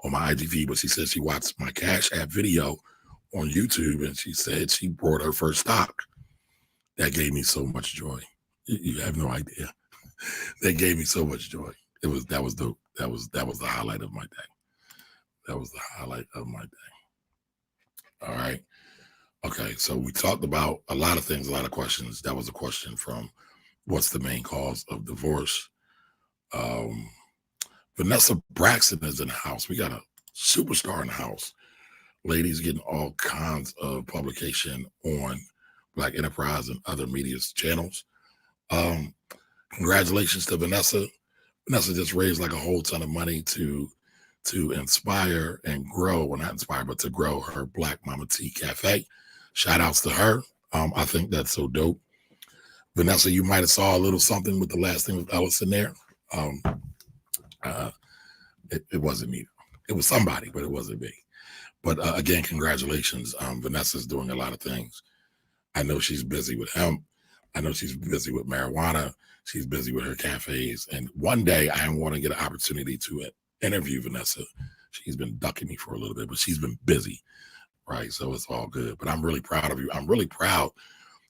on my IG feed, but she said she watched my Cash App video on YouTube, and she said she bought her first stock. That gave me so much joy. You have no idea. That gave me so much joy. That was dope. That was the highlight of my day. That was the highlight of my day. All right. Okay. So we talked about a lot of things, a lot of questions. That was a question from what's the main cause of divorce? Vanessa Braxton is in the house. We got a superstar in the house. Ladies getting all kinds of publication on Black Enterprise and other media channels. Congratulations to Vanessa. Vanessa just raised like a whole ton of money to inspire and grow, well, not inspire, but to grow her Black Mama Tea Cafe. Shout outs to her. I think that's so dope. Vanessa, you might have saw a little something with the last thing with Ellis in there. It wasn't me. It was somebody, but it wasn't me. But again, congratulations. Vanessa's doing a lot of things. I know she's busy with hemp. I know she's busy with marijuana. She's busy with her cafes. And one day I want to get an opportunity to interview Vanessa. She's been ducking me for a little bit, but she's been busy, right? So it's all good. But I'm really proud of you. I'm really proud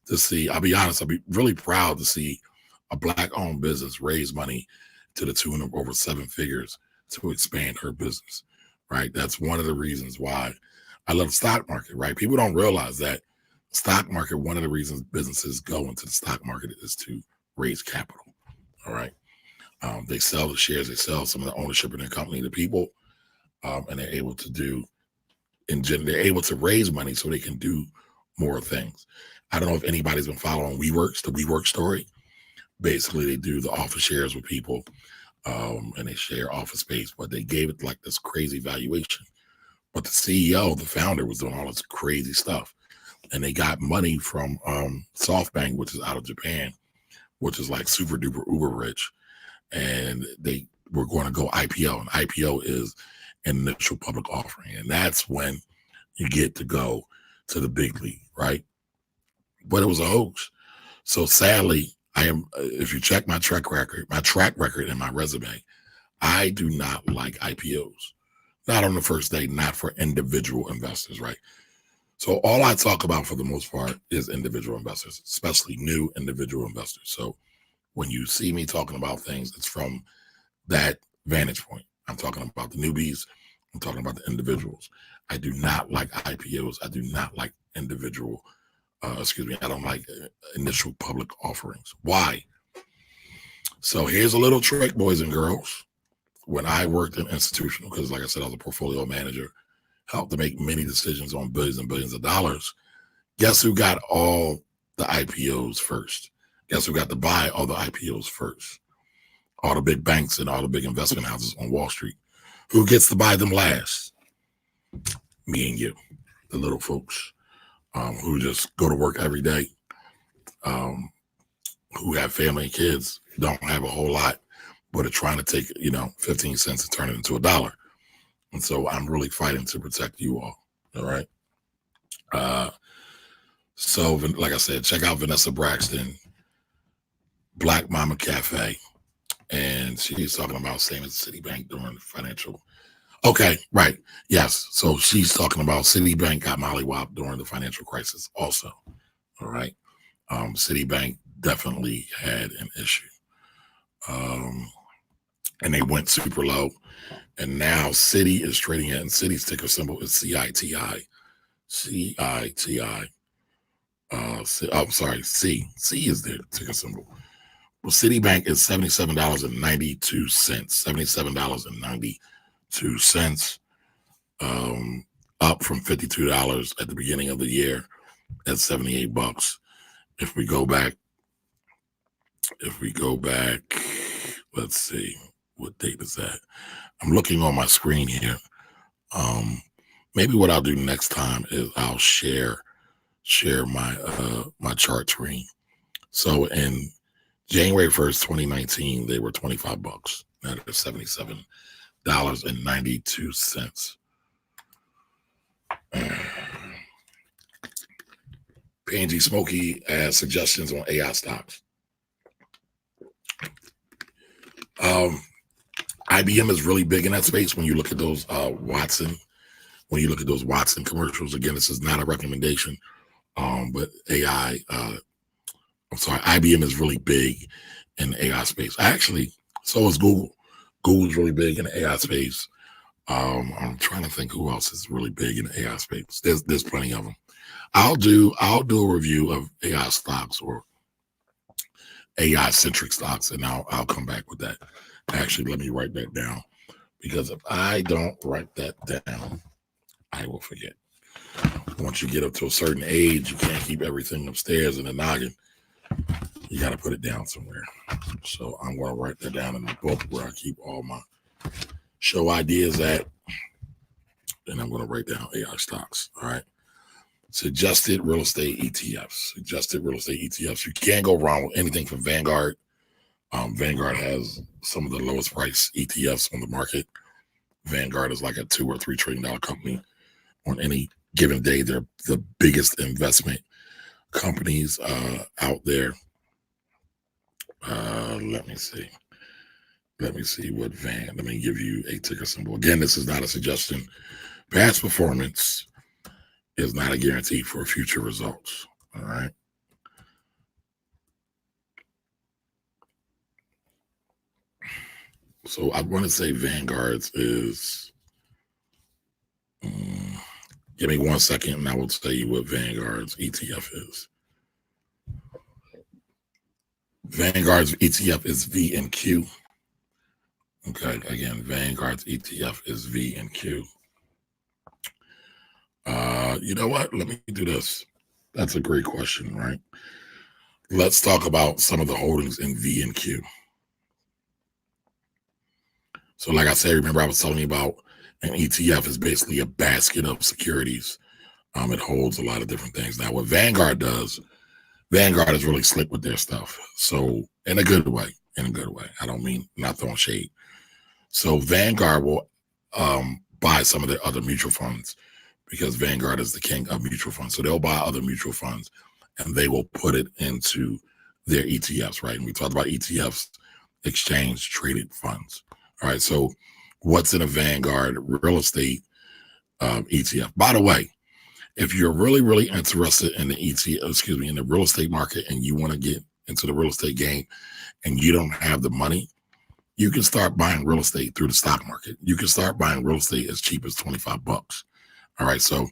to see, I'll be honest, I'll be really proud to see a Black-owned business raise money to the tune of over 7 figures to expand her business, right? That's one of the reasons why I love the stock market, right? People don't realize that stock market, one of the reasons businesses go into the stock market is to raise capital, all right? They sell the shares, they sell some of the ownership in their company to people, and they're able to do, they're able to raise money so they can do more things. I don't know if anybody's been following WeWorks, the WeWork story. Basically, they do the office shares with people, and they share office space, but they gave it like this crazy valuation. But the CEO, the founder, was doing all this crazy stuff. And they got money from SoftBank, which is out of Japan, which is like super duper uber rich. And they were going to go IPO. And IPO is an initial public offering. And that's when you get to go to the big league, right? But it was a hoax. So sadly, if you check my track record and my resume, I do not like IPOs. Not on the first day, not for individual investors, right? So all I talk about for the most part is individual investors, especially new individual investors. So when you see me talking about things, it's from that vantage point. I'm talking about the newbies. I'm talking about the individuals. I do not like IPOs. I do not like individual, I don't like initial public offerings. Why? So here's a little trick, boys and girls. When I worked in institutional, because like I said, I was a portfolio manager, helped to make many decisions on billions and billions of dollars. Guess who got all the IPOs first? Guess who got to buy all the IPOs first? All the big banks and all the big investment houses on Wall Street. Who gets to buy them last? Me and you, the little folks who just go to work every day, who have family and kids, don't have a whole lot, but are trying to take, 15 cents and turn it into $1. And so I'm really fighting to protect you all. All right. So like I said, check out Vanessa Braxton, Black Mama Cafe. And she's talking about same as Citibank during the financial. Okay, right. Yes. So she's talking about Citibank got mollywopped during the financial crisis also. All right. Citibank definitely had an issue. And they went super low. And now Citi is trading it, and Citi's ticker symbol is CITI. CITI. Sorry, C. C is their ticker symbol. Well, Citibank is $77.92. $77.92. Up from $52 at the beginning of the year at $78. If we go back, let's see, what date is that? I'm looking on my screen here. Maybe what I'll do next time is I'll share my my chart screen. So in January 1st, 2019, they were 25 bucks. Now they're $77.92. P&G Smokey has suggestions on AI stocks. IBM is really big in that space. When you look at those Watson commercials, again, this is not a recommendation, but AI. IBM is really big in the AI space. Actually, so is Google. Google's really big in the AI space. I'm trying to think who else is really big in the AI space. There's plenty of them. I'll do a review of AI stocks or AI centric stocks, and I'll come back with that. Actually, let me write that down, because if I don't write that down, I will forget. Once you get up to a certain age, you can't keep everything upstairs in the noggin. You got to put it down somewhere. So I'm going to write that down in the book where I keep all my show ideas at. And I'm going to write down AI stocks. All right. Suggested real estate ETFs. You can't go wrong with anything from Vanguard. Vanguard has some of the lowest price ETFs on the market. Vanguard is like a $2 or $3 trillion company. On any given day, they're the biggest investment companies out there. Let me see what let me give you a ticker symbol. Again, this is not a suggestion. Past performance is not a guarantee for future results. All right. So I want to say Vanguard's is, give me 1 second and I will tell you what Vanguard's ETF is. Vanguard's ETF is VNQ. Okay, again, Vanguard's ETF is VNQ. You know what? Let me do this. That's a great question, right? Let's talk about some of the holdings in VNQ. So like I said, remember I was telling you about an ETF is basically a basket of securities. It holds a lot of different things. Now, what Vanguard does, Vanguard is really slick with their stuff. So in a good way. I don't mean not throwing shade. So Vanguard will buy some of their other mutual funds, because Vanguard is the king of mutual funds. So they'll buy other mutual funds and they will put it into their ETFs, right? And we talked about ETFs, exchange traded funds. All right. So what's in a Vanguard real estate ETF? By the way, if you're really, really interested in the in the real estate market, and you want to get into the real estate game and you don't have the money, you can start buying real estate through the stock market. You can start buying real estate as cheap as 25 bucks. All right. So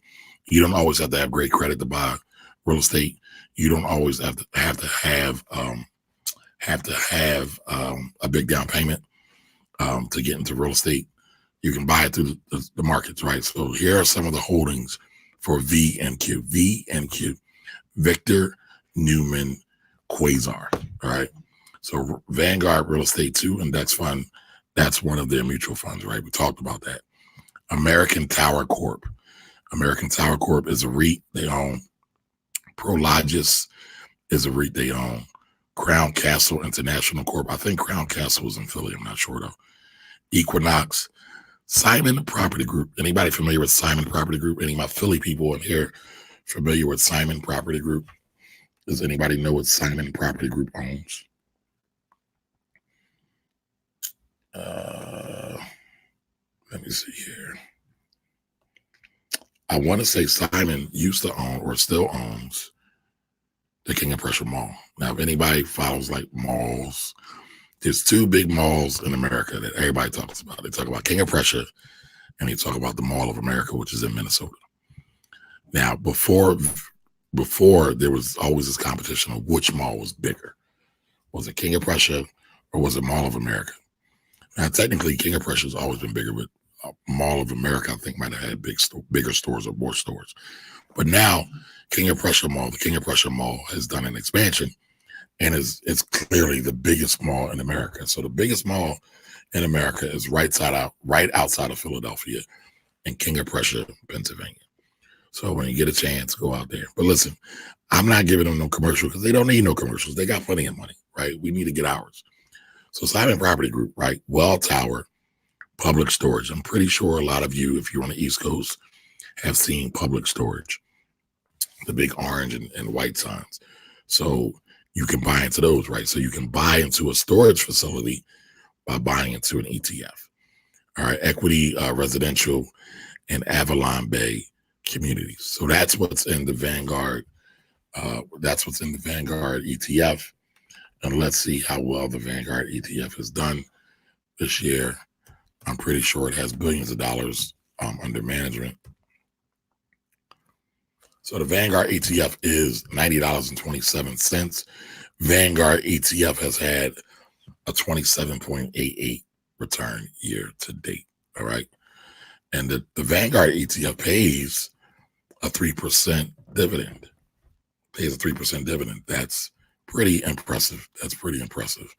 you don't always have to have great credit to buy real estate. You don't always have to have a big down payment to get into real estate. You can buy it through the markets, right? So here are some of the holdings for VNQ. VNQ, Victor Newman Quasar. All right. So Vanguard Real Estate 2 Index Fund, that's one of their mutual funds, right? We talked about that. American Tower Corp. American Tower Corp is a REIT they own. Prologis is a REIT they own. Crown Castle International Corp. I think Crown Castle is in Philly. I'm not sure though. Equinox. Simon Property Group. Anybody familiar with Simon Property Group? Any of my Philly people in here familiar with Simon Property Group? Does anybody know what Simon Property Group owns? Let me see here. I want to say Simon used to own or still owns the King of Prussia Mall. Now, if anybody follows like malls, there's two big malls in America that everybody talks about. They talk about King of Prussia and they talk about the Mall of America, which is in Minnesota. Now, before there was always this competition of which mall was bigger. Was it King of Prussia or was it Mall of America? Now, technically, King of Prussia has always been bigger, but Mall of America, I think, might have had bigger stores or more stores. But now, the King of Prussia Mall has done an expansion, and it's clearly the biggest mall in America. So the biggest mall in America is right outside of Philadelphia in King of Prussia, Pennsylvania. So when you get a chance, go out there. But listen, I'm not giving them no commercial because they don't need no commercials. They got plenty of money, right? We need to get ours. So Simon Property Group, right? Well Tower, Public Storage. I'm pretty sure a lot of you, if you're on the East Coast, have seen Public Storage, the big orange and white signs. So you can buy into those, right? So you can buy into a storage facility by buying into an ETF. All right, Equity Residential and Avalon Bay communities. So that's what's in the Vanguard. That's what's in the Vanguard ETF. And let's see how well the Vanguard ETF has done this year. I'm pretty sure it has billions of dollars under management. So the Vanguard ETF is $90.27. Vanguard ETF has had a 27.88 return year to date. All right. And the Vanguard ETF pays a 3% dividend. Pays a 3% dividend. That's pretty impressive. That's pretty impressive.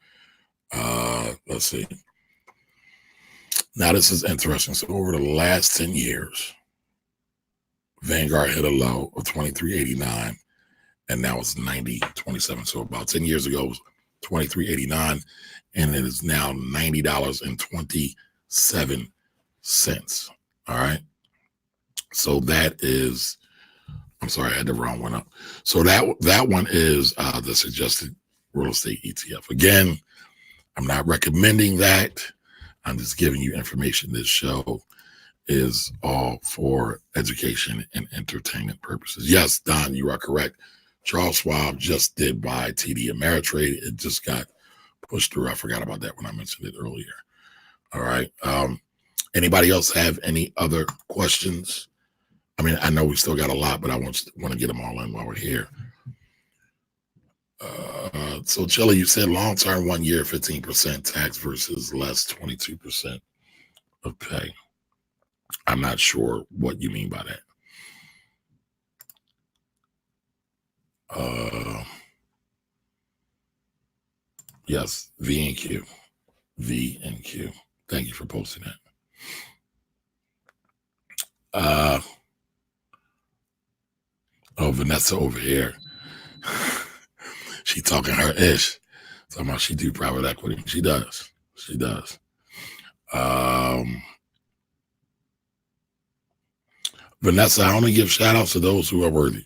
Let's see. Now this is interesting. So over the last 10 years, Vanguard hit a low of 23.89, and now it's 90.27. So about 10 years ago, it was 23.89, and it is now $90.27. All right. So that is, I'm sorry, I had the wrong one up. So that one is the suggested real estate ETF. Again, I'm not recommending that. I'm just giving you information. This show is all for education and entertainment purposes. Yes, Don, you are correct. Charles Schwab just did buy TD Ameritrade. It just got pushed through. I forgot about that when I mentioned it earlier. All right. Anybody else have any other questions? I mean, I know we still got a lot, but I want to get them all in while we're here. So, Chili, you said long-term 1 year, 15% tax versus less 22% of pay. I'm not sure what you mean by that. Yes, V and Q. V and Q. Thank you for posting that. Vanessa over here. She talking her ish. Talking about she do private equity. She does. She does. Vanessa, I only give shout outs to those who are worthy.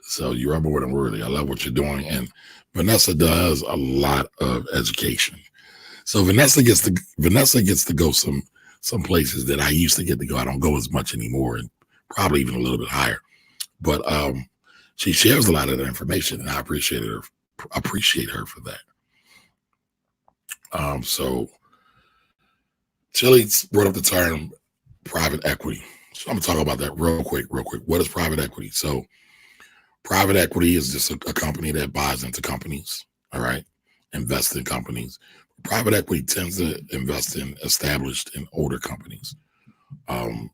So you are more than worthy. I love what you're doing. And Vanessa does a lot of education. So Vanessa gets to go some places that I used to get to go. I don't go as much anymore, and probably even a little bit higher. But she shares a lot of the information, and I appreciate her for that. So Chili brought up the term private equity. So I'm gonna talk about that real quick. What is private equity? So private equity is just a company that buys into companies, all right, invests in companies. Private equity tends to invest in established and older companies.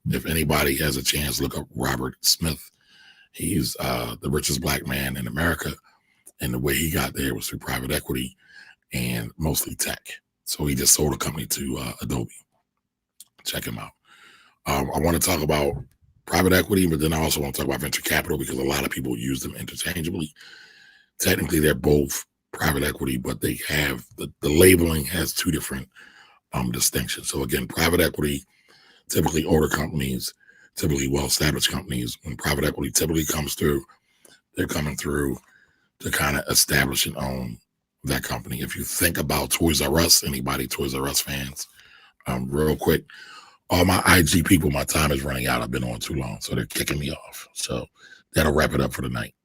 If anybody has a chance, look up Robert Smith. He's the richest black man in America, and the way he got there was through private equity and mostly tech. So he just sold a company to Adobe. Check him out. I want to talk about private equity, but then I also want to talk about venture capital because a lot of people use them interchangeably. Technically, they're both private equity, but they have the labeling has two different distinctions. So again, private equity, typically older companies, typically well-established companies. When private equity typically comes through, they're coming through to kind of establish and own that company. If you think about Toys R Us, anybody Toys R Us fans, real quick, all my IG people, my time is running out. I've been on too long, so they're kicking me off. So that'll wrap it up for the night.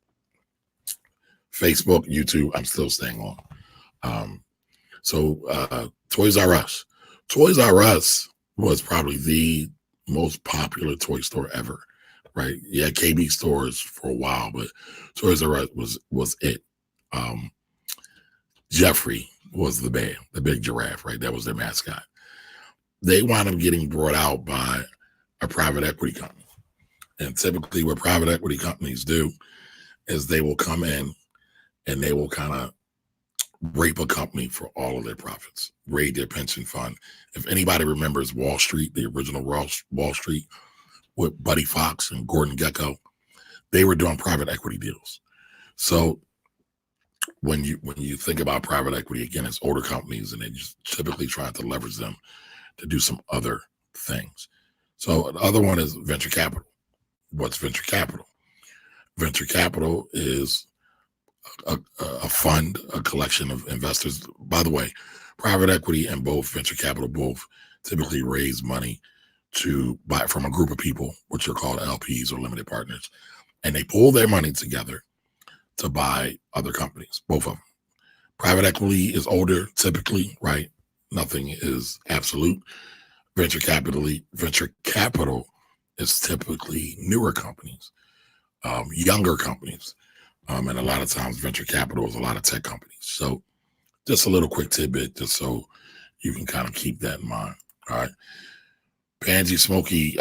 Facebook, YouTube, I'm still staying on. So Toys R Us. Toys R Us was probably the most popular toy store ever, right? Yeah, KB stores for a while, but Toys R Us was it. Jeffrey was the bear, the big giraffe, right? That was their mascot. They wound up getting brought out by a private equity company. And typically what private equity companies do is they will come in and they will kind of rape a company for all of their profits, raid their pension fund. If anybody remembers Wall Street, the original Wall Street with Buddy Fox and Gordon Gekko, they were doing private equity deals. So when you think about private equity, again, it's older companies, and they just typically try to leverage them to do some other things. So the other one is venture capital. What's venture capital? Venture capital is a fund, a collection of investors. By the way, private equity and both venture capital both typically raise money to buy from a group of people, which are called LPs or limited partners, and they pull their money together to buy other companies, both of them. Private equity is older, typically, right? Nothing is absolute. Venture capital is typically newer companies, younger companies. And a lot of times venture capital is a lot of tech companies. So just a little quick tidbit, just so you can kind of keep that in mind. All right. Pansy Smoky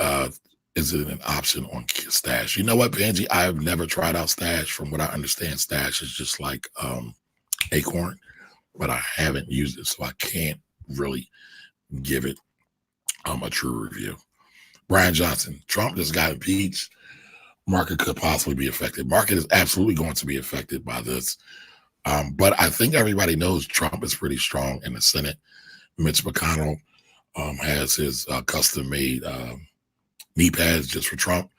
is it an option on Stash? You know what, Pansy? I've never tried out Stash. From what I understand, Stash is just like Acorn, but I haven't used it, so I can't really give it a true review. Brian Johnson, Trump just got impeached. Market could possibly be affected. Market is absolutely going to be affected by this. But I think everybody knows Trump is pretty strong in the Senate. Mitch McConnell has his custom-made knee pads just for Trump.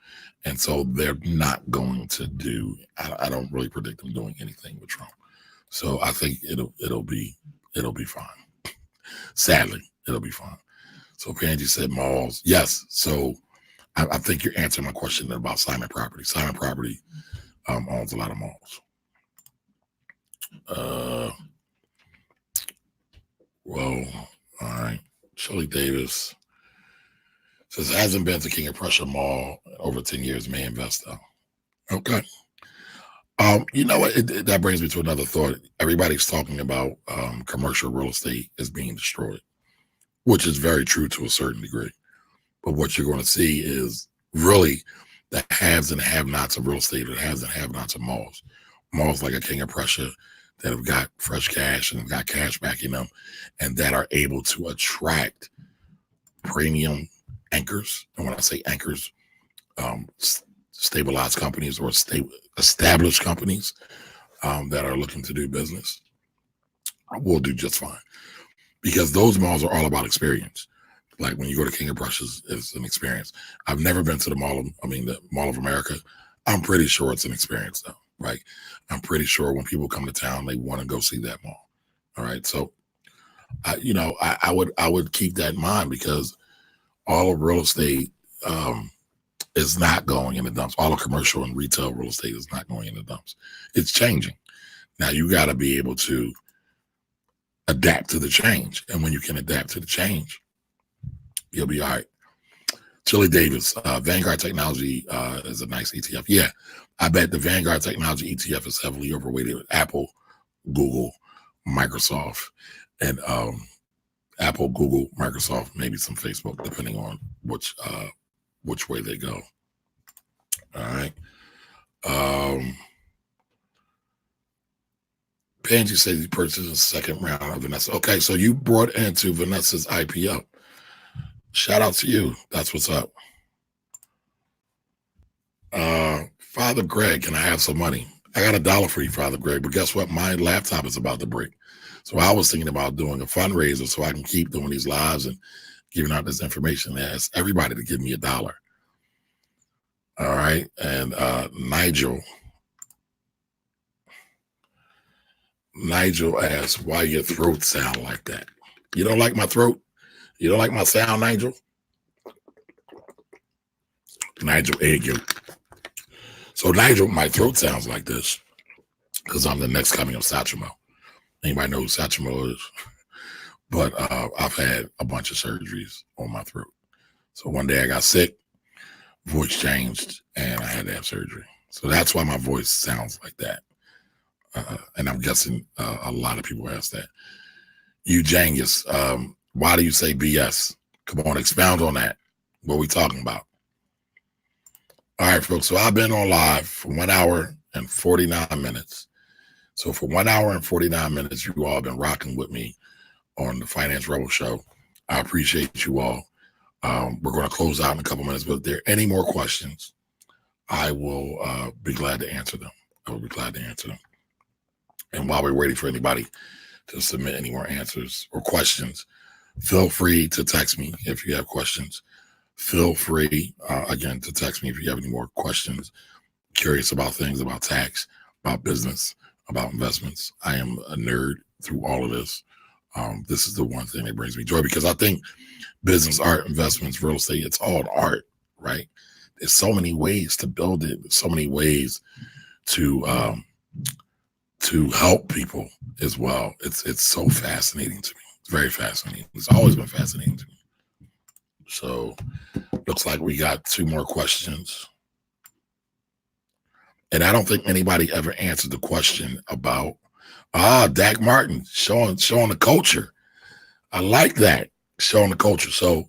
And so they're not going to do, I don't really predict them doing anything with Trump. So I think it'll be fine. Sadly, it'll be fine. So Panji said malls. Yes. So I think you're answering my question about Simon Property. Simon Property owns a lot of malls. Well, all right. Shirley Davis says, hasn't been to King of Prussia Mall in over 10 years, may invest though. Okay. You know what? That brings me to another thought. Everybody's talking about commercial real estate is being destroyed, which is very true to a certain degree. But what you're going to see is really the haves and have-nots of real estate, the haves and have-nots of malls. Malls like a King of Prussia that have got fresh cash and have got cash backing them, and that are able to attract premium anchors. And when I say anchors, stabilized companies or established companies that are looking to do business will do just fine, because those malls are all about experience. Like when you go to King of Prussia's, it's an experience. I've never been to the Mall of America. I'm pretty sure it's an experience though, right? I'm pretty sure when people come to town, they want to go see that mall. All right. So, I would keep that in mind, because all of real estate is not going in the dumps. All of commercial and retail real estate is not going in the dumps. It's changing. Now you got to be able to adapt to the change. And when you can adapt to the change, you'll be all right. Chili Davis, Vanguard Technology is a nice ETF. Yeah, I bet the Vanguard Technology ETF is heavily overweighted with Apple, Google, Microsoft, and Apple, Google, Microsoft, maybe some Facebook, depending on which way they go. All right. Panji says he purchased the second round of Vanessa. Okay, so you brought into Vanessa's IPO. Shout out to you. That's what's up. Father Greg, can I have some money? I got $1 for you, Father Greg, but guess what? My laptop is about to break. So I was thinking about doing a fundraiser so I can keep doing these lives and giving out this information. Ask everybody to give me $1. All right. And Nigel asks, why your throat sound like that? You don't like my throat? You don't like my sound, Nigel? Nigel egg yolk. So Nigel, my throat sounds like this because I'm the next coming of Satchmo. Anybody know who Satchmo is? But I've had a bunch of surgeries on my throat. So one day I got sick, voice changed, and I had to have surgery. So that's why my voice sounds like that. And I'm guessing a lot of people ask that. You Jangus, why do you say BS? Come on, expound on that. What are we talking about? All right, folks. So I've been on live for 1 hour and 49 minutes. So for 1 hour and 49 minutes, you all have been rocking with me on the Finance Rebel Show. I appreciate you all. We're going to close out in a couple minutes, but if there are any more questions, I will be glad to answer them. I will be glad to answer them. And while we're waiting for anybody to submit any more answers or questions, feel free to text me if you have questions. Feel free, again, to text me if you have any more questions, curious about things, about tax, about business, about investments. I am a nerd through all of this. This is the one thing that brings me joy, because I think business, art, investments, real estate, it's all art, right? There's so many ways to build it. There's so many ways to help people as well. It's so fascinating to me. It's very fascinating. It's always been fascinating to me. So looks like we got 2 more questions. And I don't think anybody ever answered the question about Dak Martin showing the culture. I like that, showing the culture. So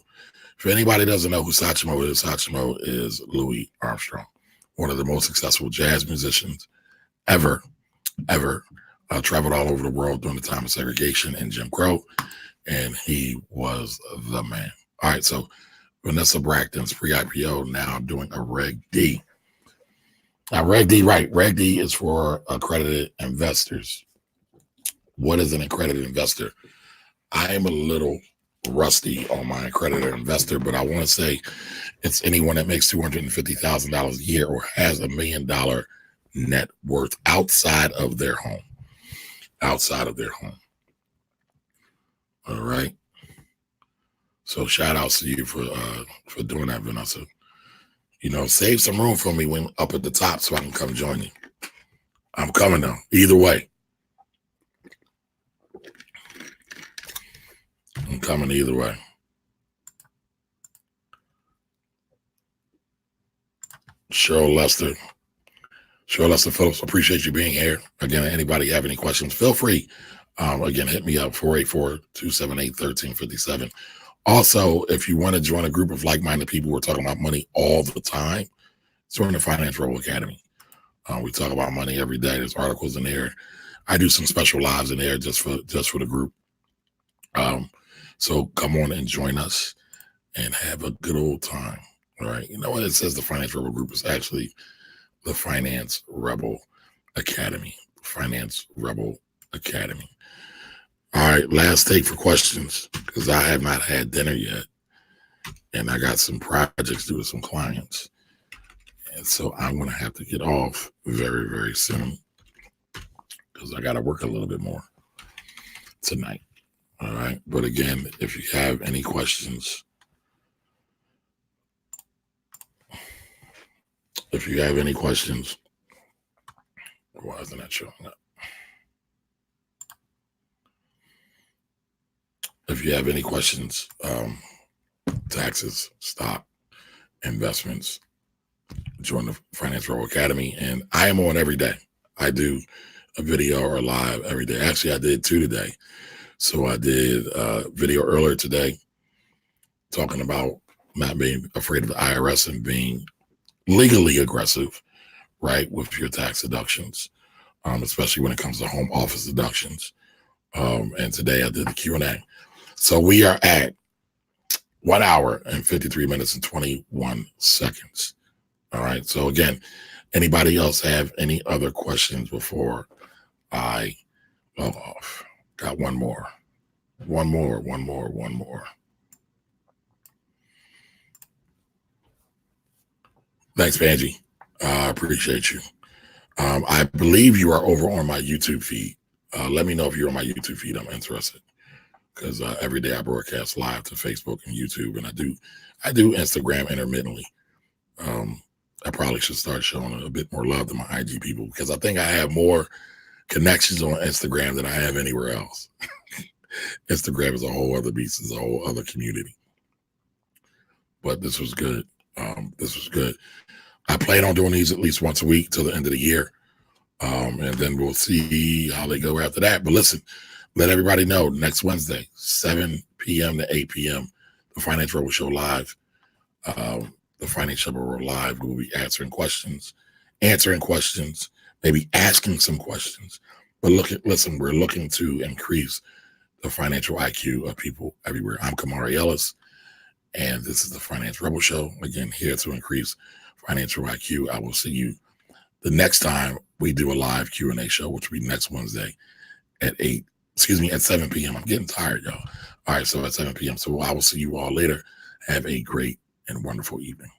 if anybody doesn't know who Satchmo is Louis Armstrong, one of the most successful jazz musicians ever. Traveled all over the world during the time of segregation and Jim Crow, and he was the man. All right, so Vanessa Bracton's pre-IPO now doing a Reg D. Now, Reg D, right? Reg D is for accredited investors. What is an accredited investor? I am a little rusty on my accredited investor, but I want to say it's anyone that makes $250,000 a year or has $1 million net worth outside of their home. Outside of their home. All right. So shout outs to you for doing that, Vanessa. You know, save some room for me when up at the top so I can come join you. I'm coming though, either way. I'm coming either way. Cheryl Lester Phillips, appreciate you being here. Again, anybody have any questions, feel free. Again, hit me up, 484-278-1357. Also, if you want to join a group of like-minded people who are talking about money all the time, join the Finance Rebel Academy. We talk about money every day. There's articles in there. I do some special lives in there just for the group. So come on and join us and have a good old time. All right. You know what? It says the Finance Rebel group is actually the Finance Rebel Academy. Finance Rebel Academy. All right. Last take for questions, because I have not had dinner yet. And I got some projects to do with some clients. And so I'm going to have to get off very, very soon, because I got to work a little bit more tonight. All right. But again, if you have any questions, why isn't that showing up? If you have any questions, taxes, stock, investments, join the Finance Rebel Academy. And I am on every day. I do a video or a live every day. Actually, I did 2 today. So I did a video earlier today talking about not being afraid of the IRS and being legally aggressive, right, with your tax deductions, especially when it comes to home office deductions. And today I did the Q&A. So we are at 1 hour and 53 minutes and 21 seconds. All right. So again, anybody else have any other questions before I log off? Got one more. Thanks, Banji. I appreciate you. I believe you are over on my YouTube feed. Let me know if you're on my YouTube feed. I'm interested, because every day I broadcast live to Facebook and YouTube, and I do Instagram intermittently. I probably should start showing a bit more love to my IG people, because I think I have more connections on Instagram than I have anywhere else. Instagram is a whole other beast. It's a whole other community. But this was good. I plan on doing these at least once a week till the end of the year. And then we'll see how they go after that. But listen, let everybody know, next Wednesday, 7 p.m. to 8 p.m., the Finance Rebel Show live. The Finance Rebel live, we'll be answering questions, maybe asking some questions. But listen, we're looking to increase the financial IQ of people everywhere. I'm Kamari Ellis, and this is the Finance Rebel Show. Again, here to increase financial IQ. I will see you the next time we do a live Q&A show, which will be next Wednesday at 7 p.m. I'm getting tired, y'all. All right, so at 7 p.m. So I will see you all later. Have a great and wonderful evening.